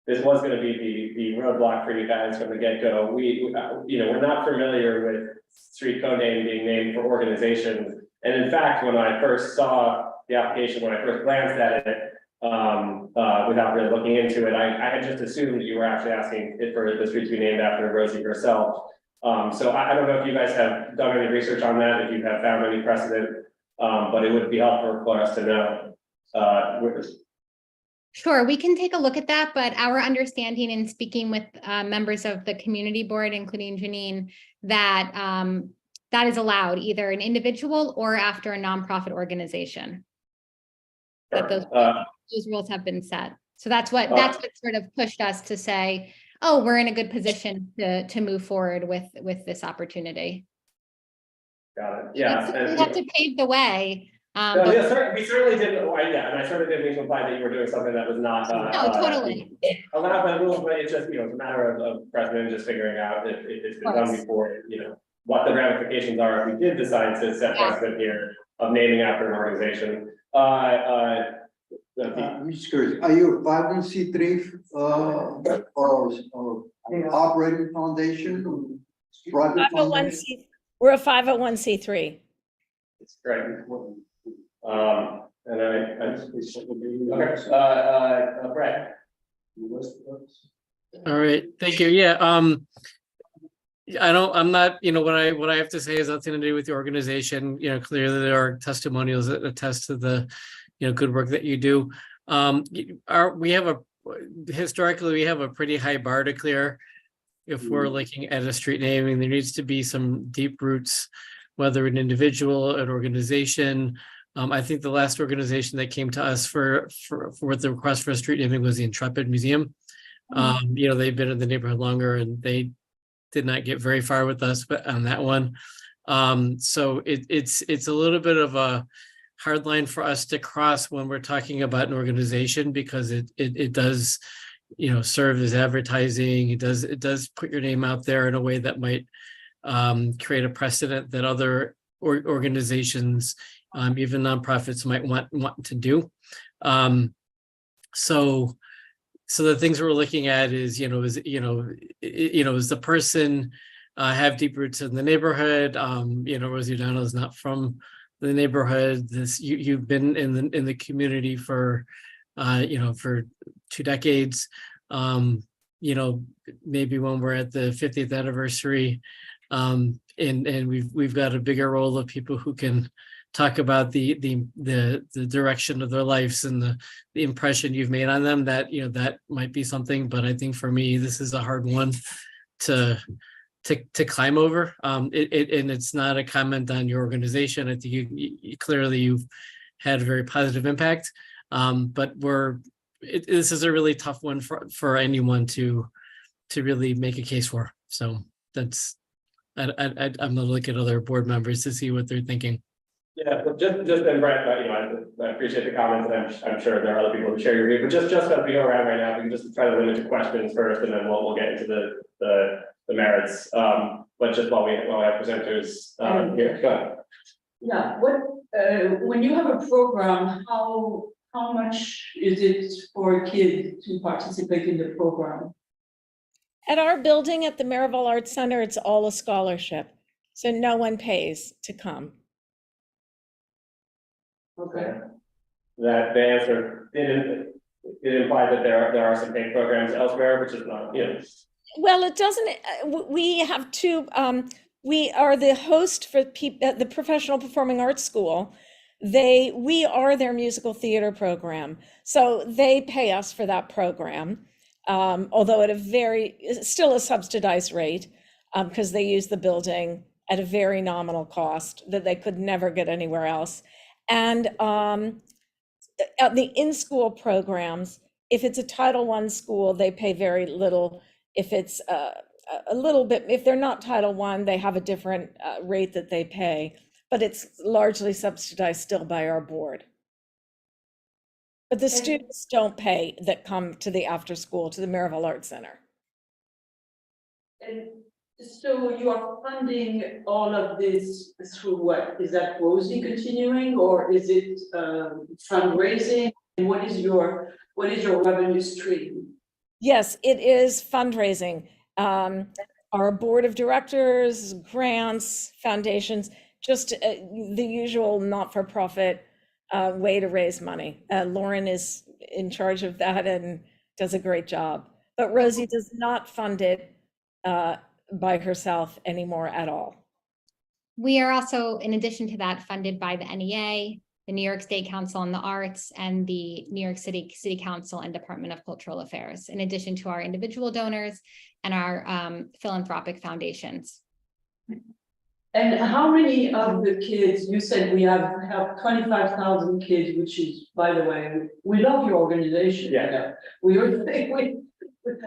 This was gonna be the roadblock for you guys from the get-go. We're not familiar with street code name being named for organizations. And in fact, when I first saw the application, when I first glanced at it, without really looking into it, I had just assumed that you were actually asking it for the street to be named after Rosie herself. So I don't know if you guys have done any research on that, if you have found any precedent, but it would be helpful for us to know. Sure, we can take a look at that, but our understanding in speaking with members of the community board, including Janine, that that is allowed either an individual or after a nonprofit organization. That those rules have been set. So that's what sort of pushed us to say, oh, we're in a good position to move forward with this opportunity. Got it. Yeah. We have to pave the way. No, we certainly didn't. And I certainly didn't mean to imply that you were doing something that was not. No, totally. Allowed by rules, but it's just, it's a matter of precedent, just figuring out if it's been done before, what the ramifications are if we did decide to set precedent here of naming after an organization. I'm just curious, are you a 501c3 or operating foundation? Private foundation? We're a 501c3. It's great. And okay, Brett. All right, thank you. Yeah, I'm not, what I have to say has nothing to do with the organization. Clearly there are testimonials that attest to the, good work that you do. Historically, we have a pretty high bar to clear. If we're looking at a street naming, there needs to be some deep roots, whether an individual, an organization. I think the last organization that came to us for with the request for a street naming was the Intrepid Museum. They've been in the neighborhood longer and they did not get very far with us, but on that one. So it's a little bit of a hard line for us to cross when we're talking about an organization, because it does, serve as advertising. It does put your name out there in a way that might create a precedent that other organizations, even nonprofits, might want to do. So the things we're looking at is, is the person have deep roots in the neighborhood? Rosie O'Donnell is not from the neighborhood. You've been in the community for for 2 decades. Maybe when we're at the 50th anniversary, and we've got a bigger role of people who can talk about the direction of their lives and the impression you've made on them, that that might be something. But I think for me, this is a hard one to climb over. And it's not a comment on your organization. I think you clearly you've had a very positive impact. But this is a really tough one for anyone to really make a case for. So that's I'm gonna look at other board members to see what they're thinking. Yeah, but just then, Brett, I appreciate the comments, and I'm sure there are other people who share your view, but just as we go around right now, we can just try to limit to questions first, and then we'll get into the merits. But just while we have presenters here, go ahead. Yeah, when you have a program, how much is it for a kid to participate in the program? At our building at the Maryville Arts Center, it's all a scholarship. So no one pays to come. Okay. that the answer didn't, it implied that there are some paid programs elsewhere, which is not, you know. Well, it doesn't, we have two, we are the host for the Professional Performing Arts School. We are their musical theater program. So they pay us for that program, although at still a subsidized rate, because they use the building at a very nominal cost that they could never get anywhere else. And the in-school programs, if it's a Title I school, they pay very little. If it's a little bit, if they're not Title I, they have a different rate that they pay, but it's largely subsidized still by our board. But the students don't pay that come to the after school, to the Maryville Arts Center. And so you are funding all of this through what? Is that Rosie continuing, or is it fundraising? And what is your revenue stream? Yes, it is fundraising. Our board of directors, grants, foundations, just the usual not-for-profit way to raise money. Lauren is in charge of that and does a great job. But Rosie does not fund it by herself anymore at all. We are also, in addition to that, funded by the NEA, the New York State Council on the Arts, and the New York City Council and Department of Cultural Affairs, in addition to our individual donors and our philanthropic foundations. And how many of the kids, you said we have 25,000 kids, which is, by the way, we love your organization. Yeah.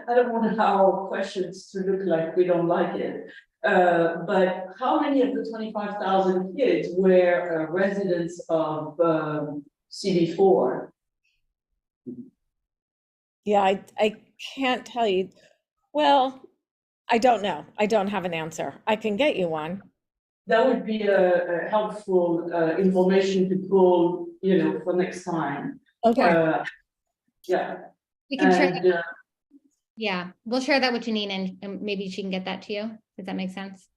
I don't want our questions to look like we don't like it. But how many of the 25,000 kids were residents of CB4? Yeah, I can't tell you. Well, I don't know. I don't have an answer. I can get you one. That would be a helpful information to pull, for next time. Okay. Yeah. We can share. Yeah, we'll share that with Janine, and maybe she can get that to you. Does that make sense?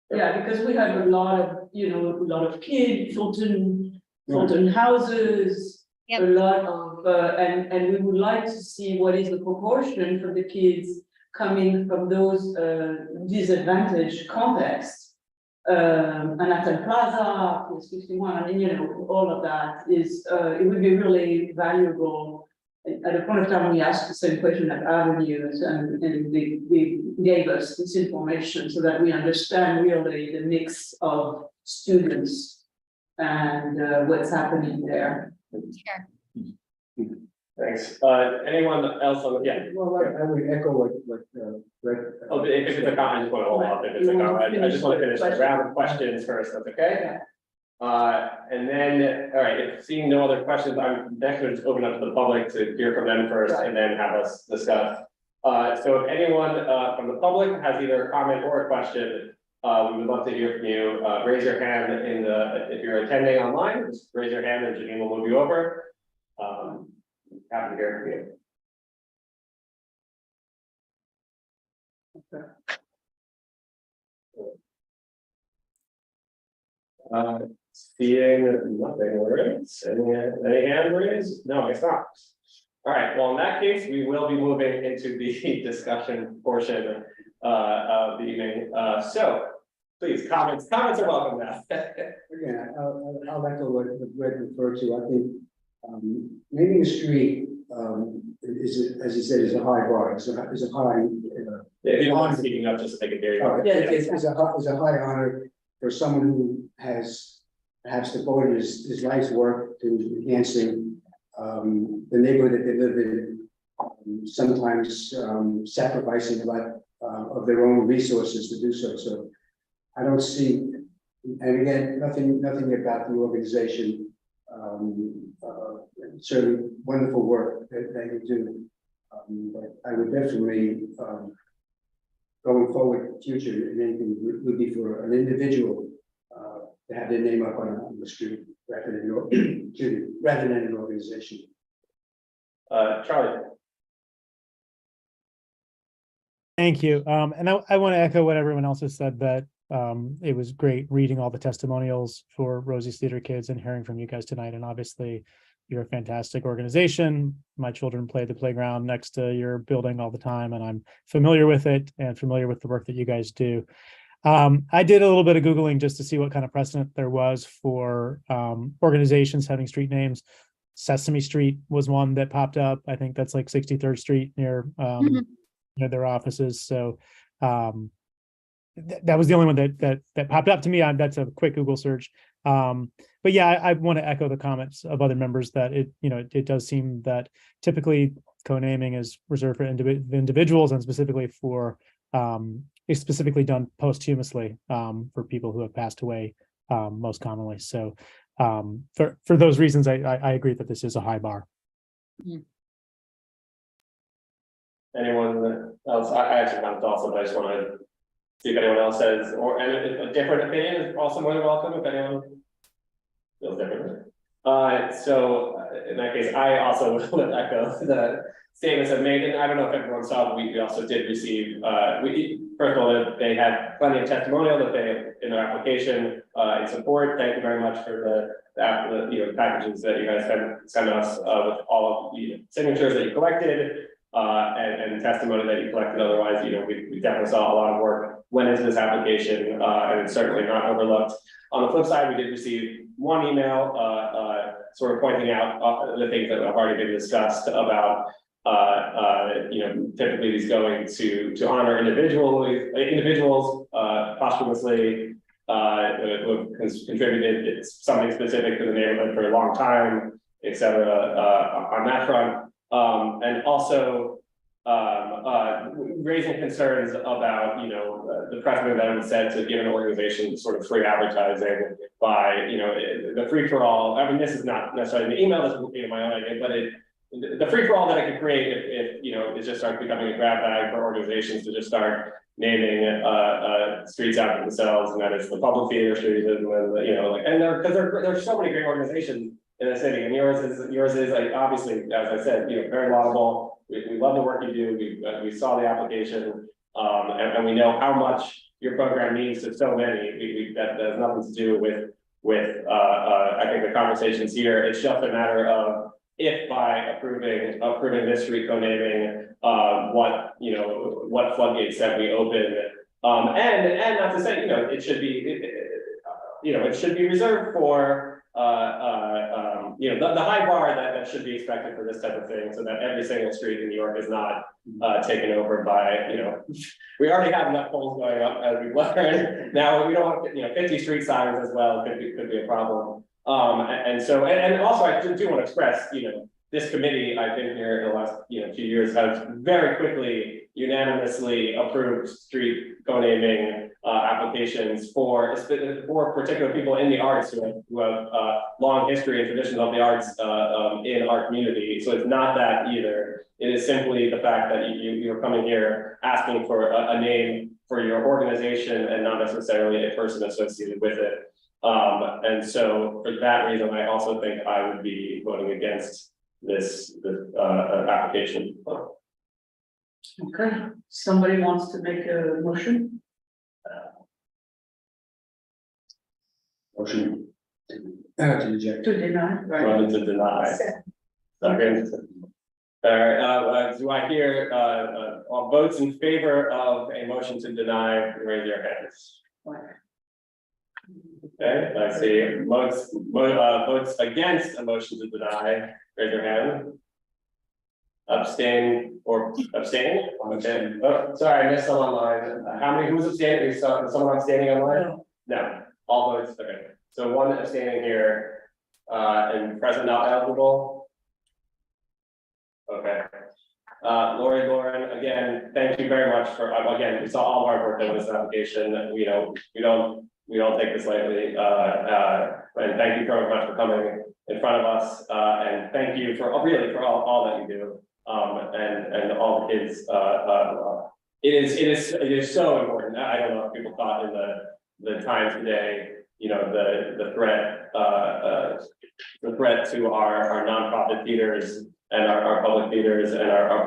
Yeah, because we have a lot of kids, Fulton houses, Yep. a lot of, and we would like to see what is the proportion for the kids coming from those disadvantaged contexts. Manhattan Plaza, PS 51, I mean, all of that is, it would be really valuable. At a point of time, we asked the same question at Avenues, and they gave us this information so that we understand really the mix of students and what's happening there. Sure. Thanks. Anyone else on the, yeah? Well, I would echo what Greg. Oh, if it's a comment, I just want to hold off. If it's a comment, I just want to finish the round of questions first, that's okay? And then, all right, if seeing no other questions, I'm next going to just open up to the public to hear from them first and then have us discuss. So if anyone from the public has either a comment or a question, we would love to hear from you. Raise your hand if you're attending online, just raise your hand and Janine will move you over. Happy to hear from you. Seeing nothing raised, any hand raised? No, it's not. All right, well, in that case, we will be moving into the discussion portion of the evening. So please, comments are welcome now. Again, I'll echo what Greg referred to. I think naming a street is, as you said, is a high bar. Is a high. If you don't mind speaking up, just to make it very. It's a high honor for someone who has perhaps devoted his life's work to enhancing the neighborhood that they live in, sometimes sacrificing a lot of their own resources to do so. So I don't see, and again, nothing about the organization. Certainly wonderful work that you do. But I would definitely, going forward, future, and anything would be for an individual to have their name up on the street rather than an organization. Charlie. Thank you. And I want to echo what everyone else has said, that It was great reading all the testimonials for Rosie's Theater Kids and hearing from you guys tonight. And obviously, you're a fantastic organization. My children play the playground next to your building all the time, and I'm familiar with it and familiar with the work that you guys do. I did a little bit of Googling just to see what kind of precedent there was for organizations having street names. Sesame Street was one that popped up. I think that's like 63rd Street near their offices. So that was the only one that popped up to me. That's a quick Google search. But yeah, I want to echo the comments of other members that it does seem that typically co-naming is reserved for individuals, and specifically for it's specifically done posthumously for people who have passed away most commonly. So for those reasons, I agree that this is a high bar. Anyone else? I actually have thoughts, but I just want to see if anyone else has, or a different opinion is also more than welcome if anyone feels differently. So in that case, I also would echo the statements I've made, and I don't know if everyone saw, we also did receive, first of all, they had plenty of testimonial that they in their application in support. Thank you very much for the packages that you guys sent us with all of the signatures that you collected. And testimony that you collected. Otherwise, we definitely saw a lot of work went into this application, and it's certainly not overlooked. On the flip side, we did receive one email sort of pointing out the things that have already been discussed about typically these going to honor individuals posthumously who have contributed something specific to the neighborhood for a long time, etc. On that front. And also raising concerns about the precedent that was set to give an organization sort of free advertising by the free-for-all. I mean, this is not necessarily the email, this is my own idea, but the free-for-all that it could create if it just starts becoming a grab bag for organizations to just start naming streets after themselves, and that it's the public theater streets, and because there's so many great organizations in the city, and yours is like, obviously, as I said, very laudable. We love the work you do. We saw the application, and we know how much your program means to so many. That has nothing to do with I think the conversations here. It's just a matter of if by approving this street co-naming, what floodgates that we open, and not to say it should be reserved for. The high bar that should be expected for this type of thing, so that every single street in New York is not taken over by, we already have enough poles going up as we've learned. Now we don't want 50 street signs as well could be a problem. And also I do want to express, this committee, I've been here in the last few years, has very quickly unanimously approved street co-naming applications for particular people in the arts who have long history and traditions of the arts in our community. So it's not that either. It is simply the fact that you're coming here asking for a name for your organization and not necessarily a person associated with it. And so for that reason, I also think I would be voting against this application. Okay, somebody wants to make a motion? Motion to reject. To deny, right? Rather to deny. Second. Do I hear all votes in favor of a motion to deny? Raise your hands. Okay, I see votes against a motion to deny. Raise your hand. Abstain or abstaining? Okay. Oh, sorry, I missed someone online. How many? Who's abstaining? Is someone abstaining online? No. All votes. Okay. So one abstaining here, and present not eligible. Okay. Lauren, again, thank you very much for, again, we saw all of our work in this application. We don't take this lightly. And thank you very much for coming in front of us. And thank you for all that you do. And all the kids. It is so important. I don't know if people thought in the time today, the threat to our nonprofit theaters and our public theaters and our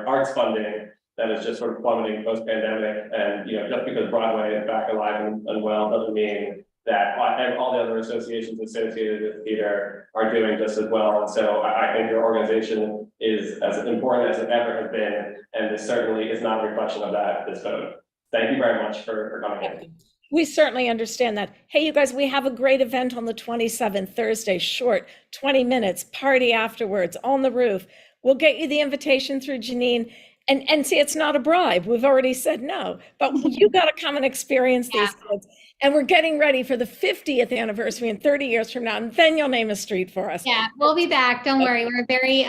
arts funding that is just sort of plummeting post-pandemic. And, you know, just because Broadway is back alive and well, doesn't mean that and all the other associations associated with theater are doing just as well. And so I think your organization is as important as it ever has been, and this certainly is not a reflection of that, this vote. Thank you very much for coming in. We certainly understand that. Hey, you guys, we have a great event on the 27th, Thursday, short, 20 minutes, party afterwards, on the roof. We'll get you the invitation through Janine. And see, it's not a bribe. We've already said no, but you got to come and experience these kids. And we're getting ready for the 50th anniversary in 30 years from now, and then you'll name a street for us. Yeah, we'll be back. Don't worry. We're very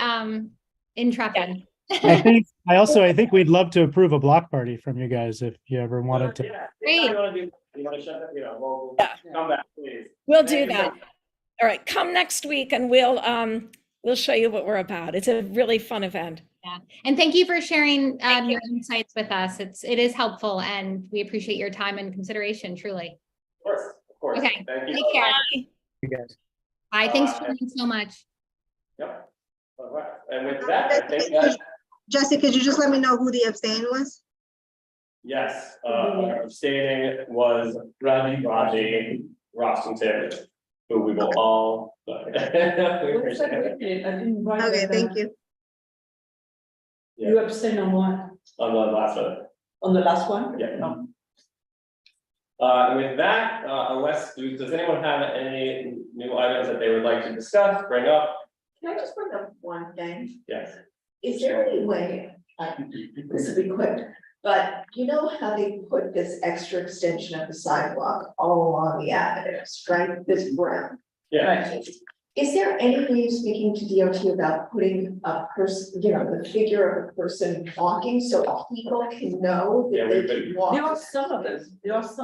intrepid. I think we'd love to approve a block party from you guys if you ever wanted to. Great. You want to shut that, you know, we'll come back, please. We'll do that. All right, come next week and we'll show you what we're about. It's a really fun event. Yeah, and thank you for sharing your insights with us. It is helpful, and we appreciate your time and consideration, truly. Of course. Okay, Thank you. take care. You guys. Bye, thanks for so much. Yep. All right. And with that, I think that, Jesse, could you just let me know who the abstain was? yes, abstaining was Rosie Rossington, who we will all. We appreciate it. Okay, thank you. You abstain on what? On the last one. On the last one? Yeah. And with that, unless, does anyone have any new items that they would like to discuss, bring up? Can I just bring up one thing? Yes. Is there any way, this will be quick, but you know how they put this extra extension of the sidewalk all along the avenues, right? This brown. Yeah. Is there any way of speaking to DOT about putting a person, you know, the figure of a person walking so people can know that they can walk? There are some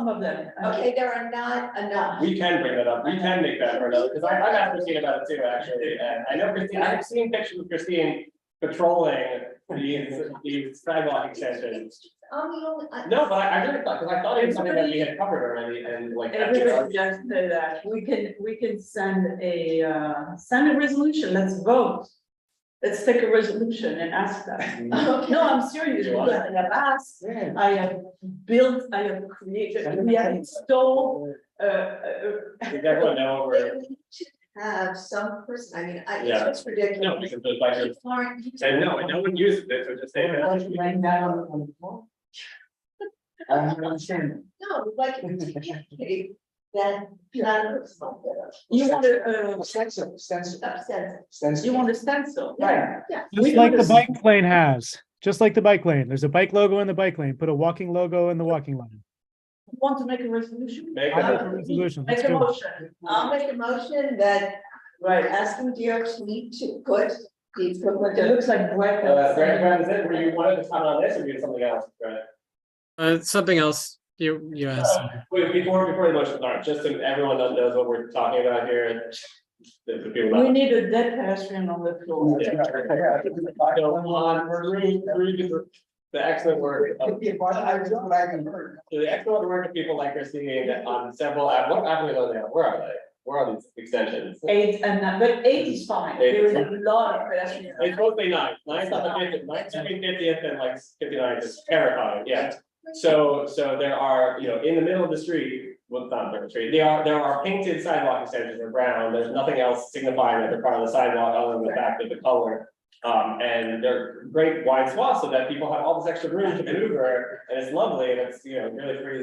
of them. Okay, there are not enough. We can bring that up. We can make that part up, because I've asked Christine about it too, actually. And I know Christine, I've seen pictures of Christine patrolling these sidewalk extensions. I'm the only. No, but I really thought, because I thought it was something that we had covered already, and like. Everybody just say that, we can send a resolution, let's vote. Let's take a resolution and ask that. Okay. No, I'm serious, because I have asked, I have built, I have created, we have installed, Does everyone know we're, They need to have some person, I mean, Yeah. it's just ridiculous. no, because the bikers, People aren't using and no one uses it, so just say that. Laying down on the floor? I don't understand. No, like, okay, then not a person. You want a Stencil. Upset. you want a stencil, Yeah, yeah. Just like the bike lane has, just like the bike lane. There's a bike logo in the bike lane. Put a walking logo in the walking lane. Want to make a resolution? Make I a- make a resolution. Make Let's a do it. motion. I'll make a motion that Right, asking DOT to put the equivalent it of. looks like Brett. Brad, is it, were you wanted to comment on this or do something else, Brad? Something else you asked. Wait, before the motion, all right, just so everyone knows what we're talking about here. The people We not. need a dead pedestrian on the floor. Yeah. So on through the excellent work of the excellent work of people like Christine on several, what avenues are they on? Where are they? Where are these extensions? 8 and 9, but 8 is fine, there is a lot of pedestrians. It's mostly 9. 9's not the 50th, 9's between 50th and like 59 is terrifying, yeah. So there are, you know, in the middle of the street, well, not the street, there are painted sidewalk extensions in brown, there's nothing else signifying that they're part of the sidewalk other than the fact of the color. And they're great wide swaths so that people have all this extra room to maneuver, and it's lovely, and it's, you know, really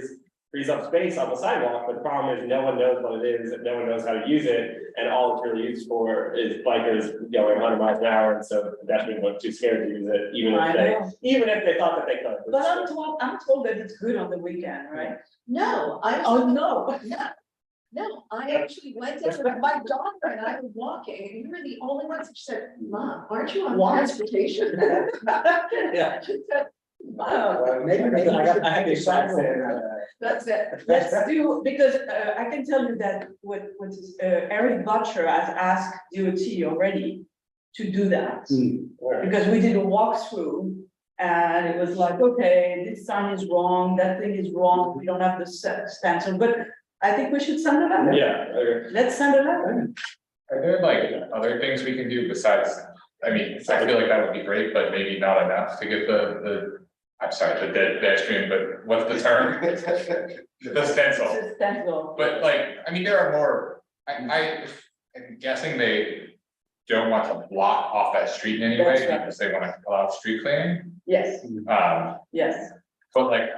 frees up space on the sidewalk, but the problem is no one knows what it is, and no one knows how to use it, and all it's really used for is bikers going 100 miles an hour, and so pedestrians are too scared to use it, even if they thought that they could. But I'm told that it's good on the weekend, right? No, I. Oh, no. No, I actually went there with my daughter and I was walking, and you were the only ones that said, Mom, aren't you on transportation? Yeah. She said, Maybe I had the exact same, That's it. Let's do, because I can tell you that Eric Butcher has asked DOT already to do that. Because we did a walkthrough and it was like, okay, this sign is wrong, that thing is wrong, we don't have the stencil, but I think we should send it out. Yeah, okay. Let's send it out. Are there like other things we can do besides, I mean, I feel like that would be great, but maybe not enough to get the I'm sorry, the pedestrian, but what's the term? The stencil. It's a stencil. But like, I mean, there are more, I'm guessing they don't want to block off that street in any way That's right. because they want to allow street cleaning. Yes, yes. But like,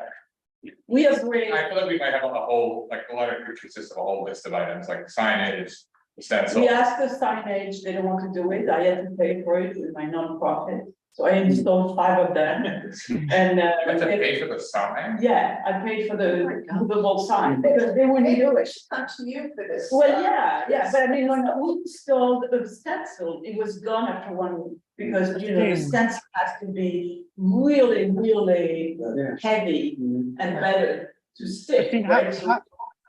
We agree. I feel like we might have a whole, like, the letter could consist of a whole list of items, like signage, the stencil. We asked the signage, they don't want to do it, I had to pay for it with my non-profit, so I installed 5 of them. And You have to pay for the sign? yeah, I paid for the movable sign, because they wouldn't Maybe do we it. should come to you for this. Well, yeah, but I mean, when we installed the stencil, it was gone after 1 week, because, you know, the stencil has to be really, really heavy and better to stick. Christine, right? So-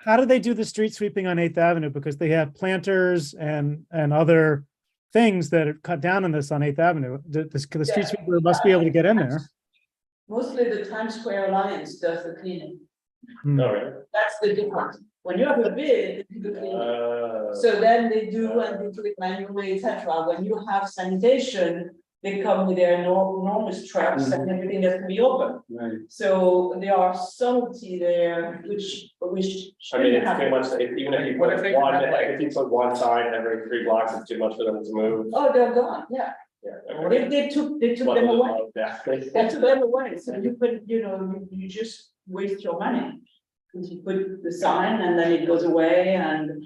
how do they do the street sweeping on 8th Avenue? Because they have planters and other things that are cut down on this on 8th Avenue. The street sweeper must be able to get in there. Mostly the Times Square Alliance does the cleaning. Hmm. Oh, really? That's the difference. When you have a bid, they do the cleaning. So then they do and they do it manually, etc. When you have sanitation, they come with their enormous trucks and everything has to be open. Right. So there are subtlety there, which. I mean, it's shouldn't too happen. much, even if you What put if they one, had, like- if you put one sign every 3 blocks, it's too much for them to move. Oh, they're gone, yeah. Yeah. They took One them of away. yeah. They took them away, so you put, you know, you just waste your money. Because you put the sign and then it goes away and.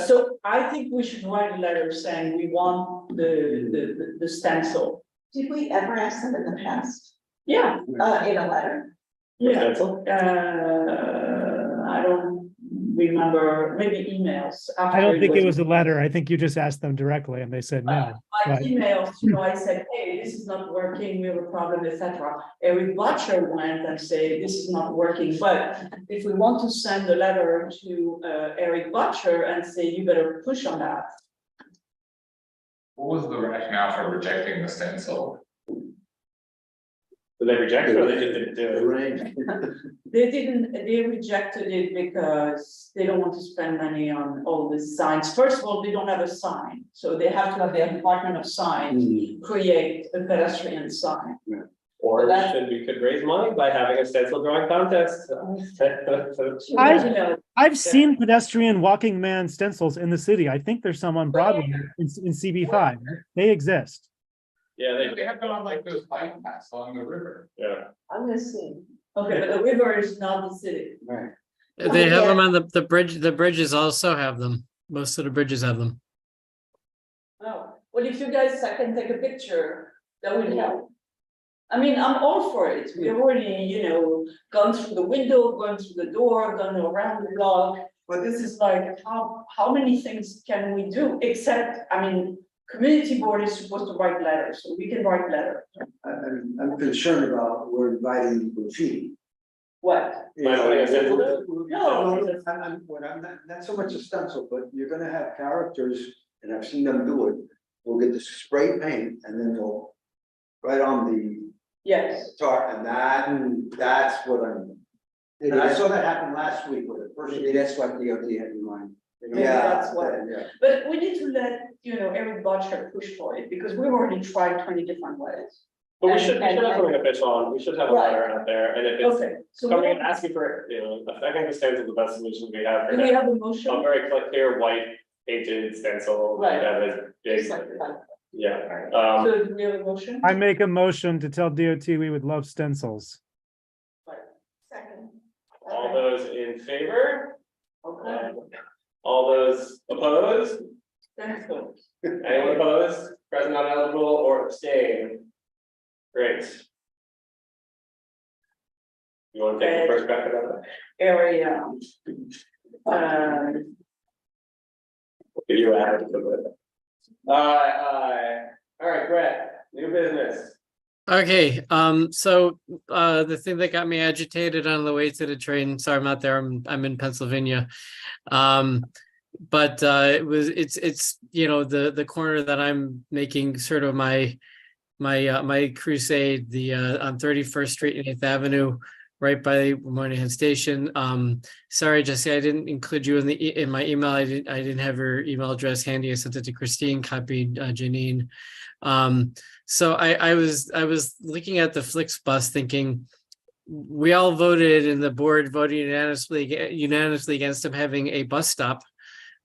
So I think we should write a letter saying we want the stencil. Did we ever ask them in the past, Yeah, in a letter? yeah, Stencil? I don't remember, maybe emails. I don't think it was a letter. I think you just asked them directly and they said no. My Right. emails, you know, I said, hey, this is not working, we have a problem, etc. Eric Butcher went and said, this is not working, but if we want to send a letter to Eric Butcher and say, you better push on that. What was the rationale for rejecting the stencil? Did they reject it or they just didn't do it? They rejected it because they don't want to spend money on all the signs. First of all, they don't have a sign, so they have to have their department of signs create a pedestrian sign. Or That- we could raise money by having a stencil drawing contest. I've seen pedestrian walking man stencils in the city. I think there's some on Broadway in CB5. They exist. Yeah, They have gone like those bike paths along the river. yeah. I'm gonna see. Okay, but the river is not the city. Right. They have them on the bridge. The bridges also have them. Most of the bridges have them. Oh, well, if you guys can take a picture, that would help. I mean, I'm all for it. We've already, you know, gone through the window, gone through the door, gone around the block. But this is like, how many things can we do? Except, I mean, community board is supposed to write letters, so we can write letters. I'm concerned about we're inviting graffiti. What? By putting a stencil there? No. I'm not so much a stencil, but you're gonna have characters, and I've seen them do it. We'll get the spray paint and then we'll right on the Yes. tar, and that's what I'm. And I saw that happen last week with the person. Maybe that's what DOT had in mind. Maybe that's what- Yeah. But we need to let, you know, Eric Butcher push for it, because we've already tried 20 different ways. But we should have something official on, we should have a Right. letter out there, and if it's Okay, so coming and asking for, you know, I think the stencil is the best solution we have for do we now. have a motion? A very clear white painted stencil Right. that is big, Just like that. yeah. So do we have a motion? I make a motion to tell DOT we would love stencils. Second. All those in favor? Okay. All those opposed? That's good. Anyone opposed? Present not eligible or abstain? Great. You want to take the first crack at that? Area. Give you a hand to put it. All right, Brett, new business. Okay, so the thing that got me agitated on the way to the train, sorry, I'm not there, I'm in Pennsylvania. But it's you know, the corner that I'm making sort of my crusade, the on 31st Street and 8th Avenue, right by Moynihan Station. Sorry, Jesse, I didn't include you in my email. I didn't have your email address handy. I sent it to Christine, copied Janine. So I was looking at the Flixbus thinking, we all voted and the board voted unanimously against them having a bus stop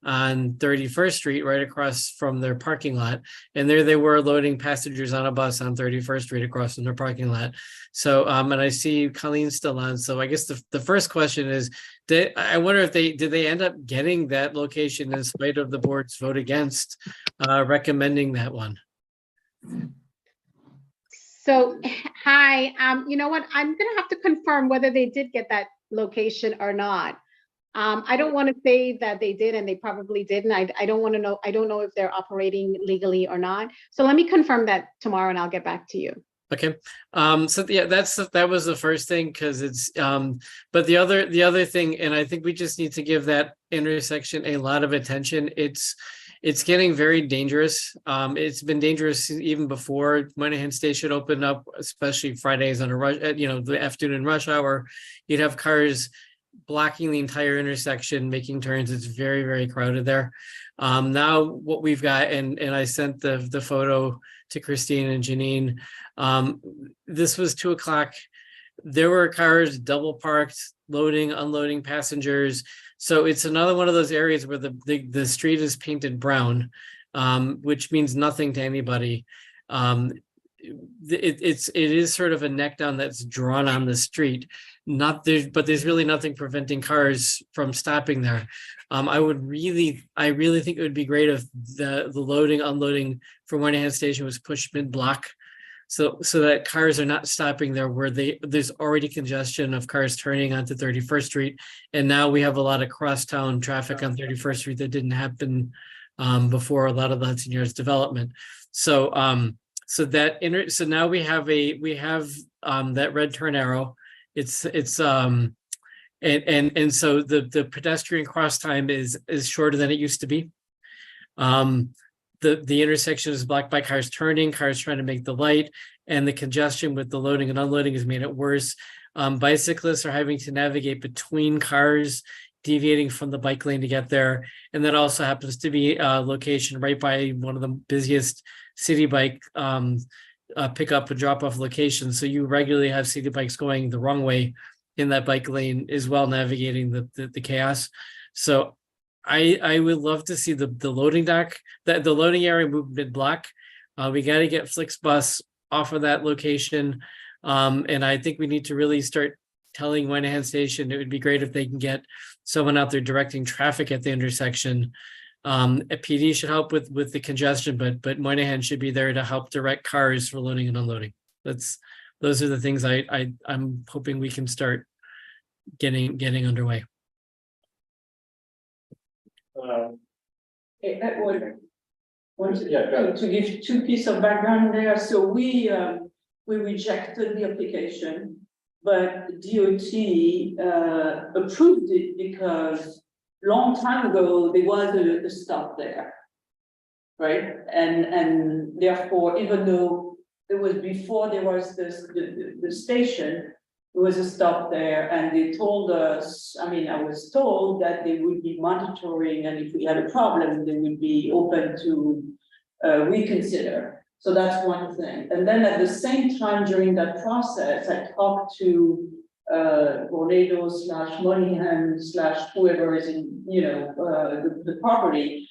on 31st Street right across from their parking lot. And there they were loading passengers on a bus on 31st Street across from their parking lot. So, and I see Colleen's still on. So I guess the first question is, I wonder if did they end up getting that location in spite of the board's vote against recommending that one? So, hi, you know what? I'm gonna have to confirm whether they did get that location or not. I don't want to say that they did and they probably didn't. I don't want to know. I don't know if they're operating legally or not. So let me confirm that tomorrow and I'll get back to you. Okay. So yeah, that was the first thing, because it's but the other thing, and I think we just need to give that intersection a lot of attention. It's getting very dangerous. It's been dangerous even before Moynihan Station opened up, especially Fridays on a rush, the afternoon rush hour. You'd have cars blocking the entire intersection, making turns. It's very, very crowded there. Now what we've got, and I sent the photo to Christine and Janine. This was 2 o'clock. There were cars double parked, loading, unloading passengers. So it's another one of those areas where the street is painted brown, which means nothing to anybody. It is sort of a neck down that's drawn on the street. But there's really nothing preventing cars from stopping there. I really think it would be great if the loading, unloading from Moynihan Station was pushed mid-block, so that cars are not stopping there where there's already congestion of cars turning onto 31st Street. And now we have a lot of crosstown traffic on 31st Street that didn't happen before a lot of the Hudson Yards development. So now we have that red turn arrow. It's and so the pedestrian cross time is shorter than it used to be. The intersection is blocked by cars turning, cars trying to make the light, and the congestion with the loading and unloading has made it worse. Bicyclists are having to navigate between cars, deviating from the bike lane to get there. And that also happens to be a location right by one of the busiest city bike pick up and drop off locations. So you regularly have city bikes going the wrong way in that bike lane as well, navigating the chaos. So I would love to see the loading dock, the loading area move mid-block. We got to get Flixbus off of that location. And I think we need to really start telling Moynihan Station it would be great if they can get someone out there directing traffic at the intersection. A PD should help with the congestion, but Moynihan should be there to help direct cars for loading and unloading. Those are the things I'm hoping we can start getting underway. To give 2 pieces of background there. So we rejected the application, but DOT approved it because long time ago there was a stop there, right? And therefore, even though it was before there was the station, there was a stop there, and they told us, I was told that they would be monitoring, and if we had a problem, they would be open to reconsider. So that's one thing. And then at the same time, during that process, I talked to Tornado / Moynihan / whoever is in, the property.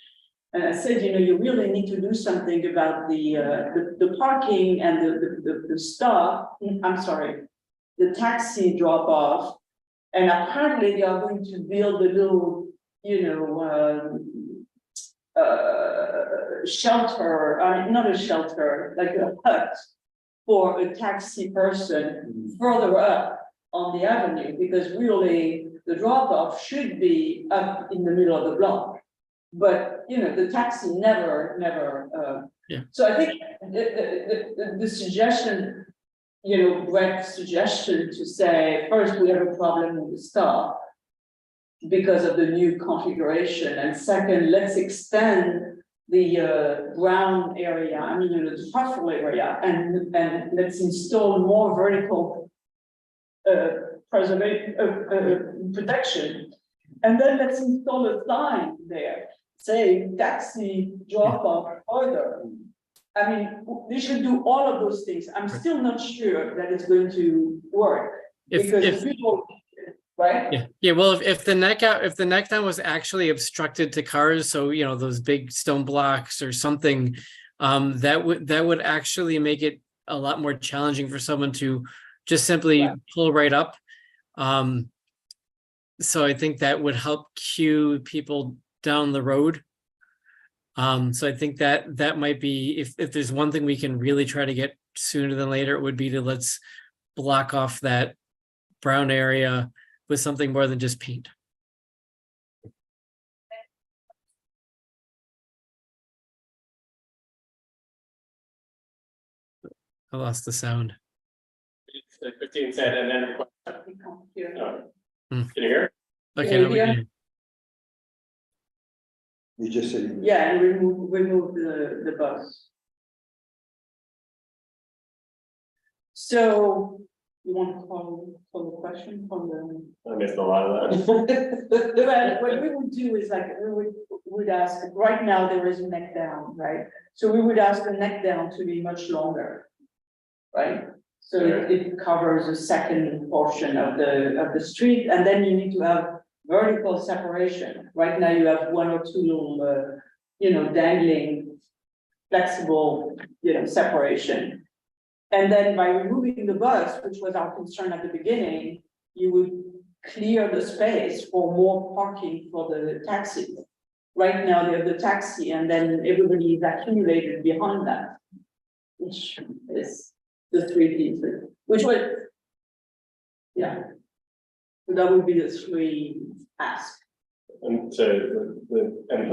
And I said, you really need to do something about the parking and the stop. I'm sorry, the taxi drop off. And apparently they are going to build a little, shelter, not a shelter, like a hut for a taxi person further up on the avenue, because really the drop off should be up in the middle of the block. But the taxi never. Yeah. So I think the suggestion, Brett's suggestion to say, first we have a problem with the stop because of the new configuration, and second, let's extend the ground area, the parcel area, and let's install more vertical protection. And then let's install a sign there, saying taxi drop off further. I mean, we should do all of those things. I'm still not sure that it's going to work. Because people, right? Yeah. Well, if the neck down was actually obstructed to cars, so you know those big stone blocks or something, that would actually make it a lot more challenging for someone to just simply pull right up. So I think that would help cue people down the road. So I think that might be, if there's one thing we can really try to get sooner than later, it would be to let's block off that brown area with something more than just paint. I lost the sound. 15 said, and then. Can you hear? Okay, no, we can. You just said. Yeah, and remove the bus. So you want to call the question from the? I missed a lot of that. Well, what we would do is like, we would ask, right now there is a neck down, right? So we would ask the neck down to be much longer, right? So it covers a second portion of the street, and then you need to have vertical separation. Right now you have one or two little, dangling, flexible, separation. And then by removing the bus, which was our concern at the beginning, you would clear the space for more parking for the taxi. Right now they have the taxi, and then everybody is accumulated behind that, which is the 3 pieces, which would, yeah. So that would be the 3 asks. And so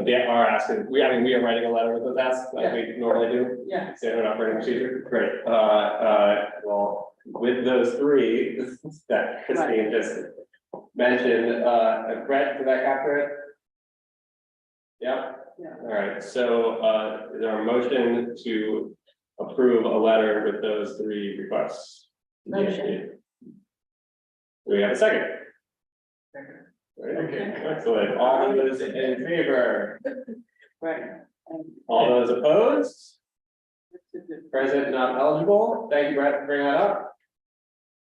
they are asking, we are writing a letter with those asks like we normally do. Yeah. Standard operating procedure. Great. Well, with those 3 that Christine just mentioned, Brett, did I capture it? Yeah. All right. So is there a motion to approve a letter with those 3 requests? Motion. Do we have a second? Right, okay, excellent. All those in favor? Right. All those opposed? Present not eligible. Thank you, Brett, for bringing that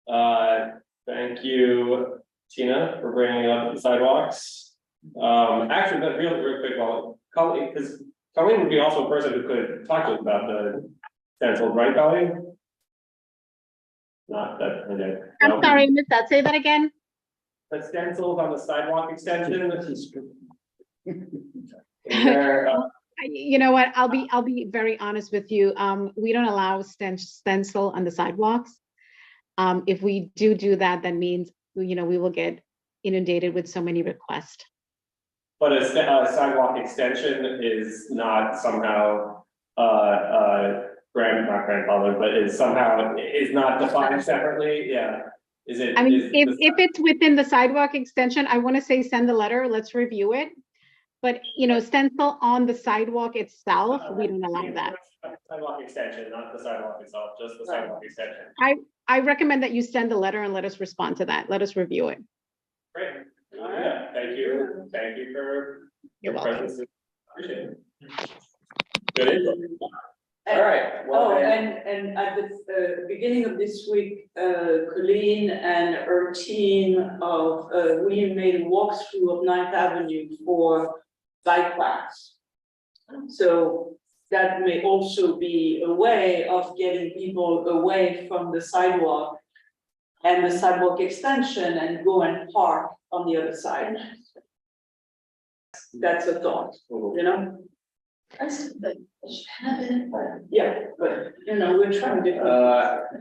up. Thank you, Tina, for bringing up the sidewalks. Actually, but real quick, Colleen, because Colleen would be also a person who could talk to us about the stencils, right, Colleen? Not that. I'm sorry, I missed that. Say that again. The stencils on the sidewalk extension. Is there, You know what? I'll be very honest with you. We don't allow stencil on the sidewalks. If we do that, that means, we will get inundated with so many requests. But a sidewalk extension is not somehow not grandfather, but is not defined separately. Yeah. Is it? I mean, if it's within the sidewalk extension, I want to say send the letter, let's review it. But stencil on the sidewalk itself, we don't allow that. Sidewalk extension, not the sidewalk itself, just the sidewalk extension. I recommend that you send a letter and let us respond to that. Let us review it. Great. Yeah, thank you. Thank you for your presence. Appreciate it. Good info. All right. Well, and at the beginning of this week, Colleen and her team of we made a walkthrough of 9th Avenue for bike racks. So that may also be a way of getting people away from the sidewalk and the sidewalk extension and go and park on the other side. That's a thought, I said that it should have it, but. Yeah, but we're trying to.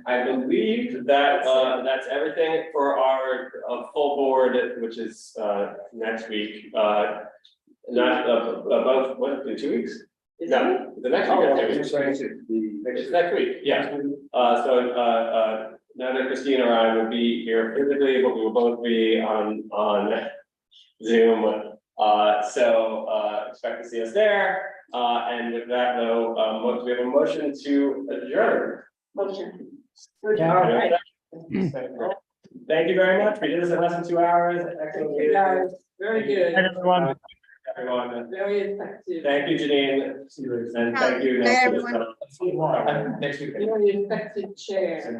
I believe that that's everything for our full board, which is next week. Not about what, in 2 weeks? No, the next week. It's next week, yeah. So neither Christine or I would be here physically, but we will both be on Zoom. So expect to see us there. And with that, though, we have a motion to adjourn. Motion. All right. Thank you very much. We did this in less than 2 hours. Excellent. Thank you, guys. Very good. Everyone. Everyone. Very effective. Thank you, Janine. And thank you. Night, Nancy, for everyone. coming. Next week. Very effective chair.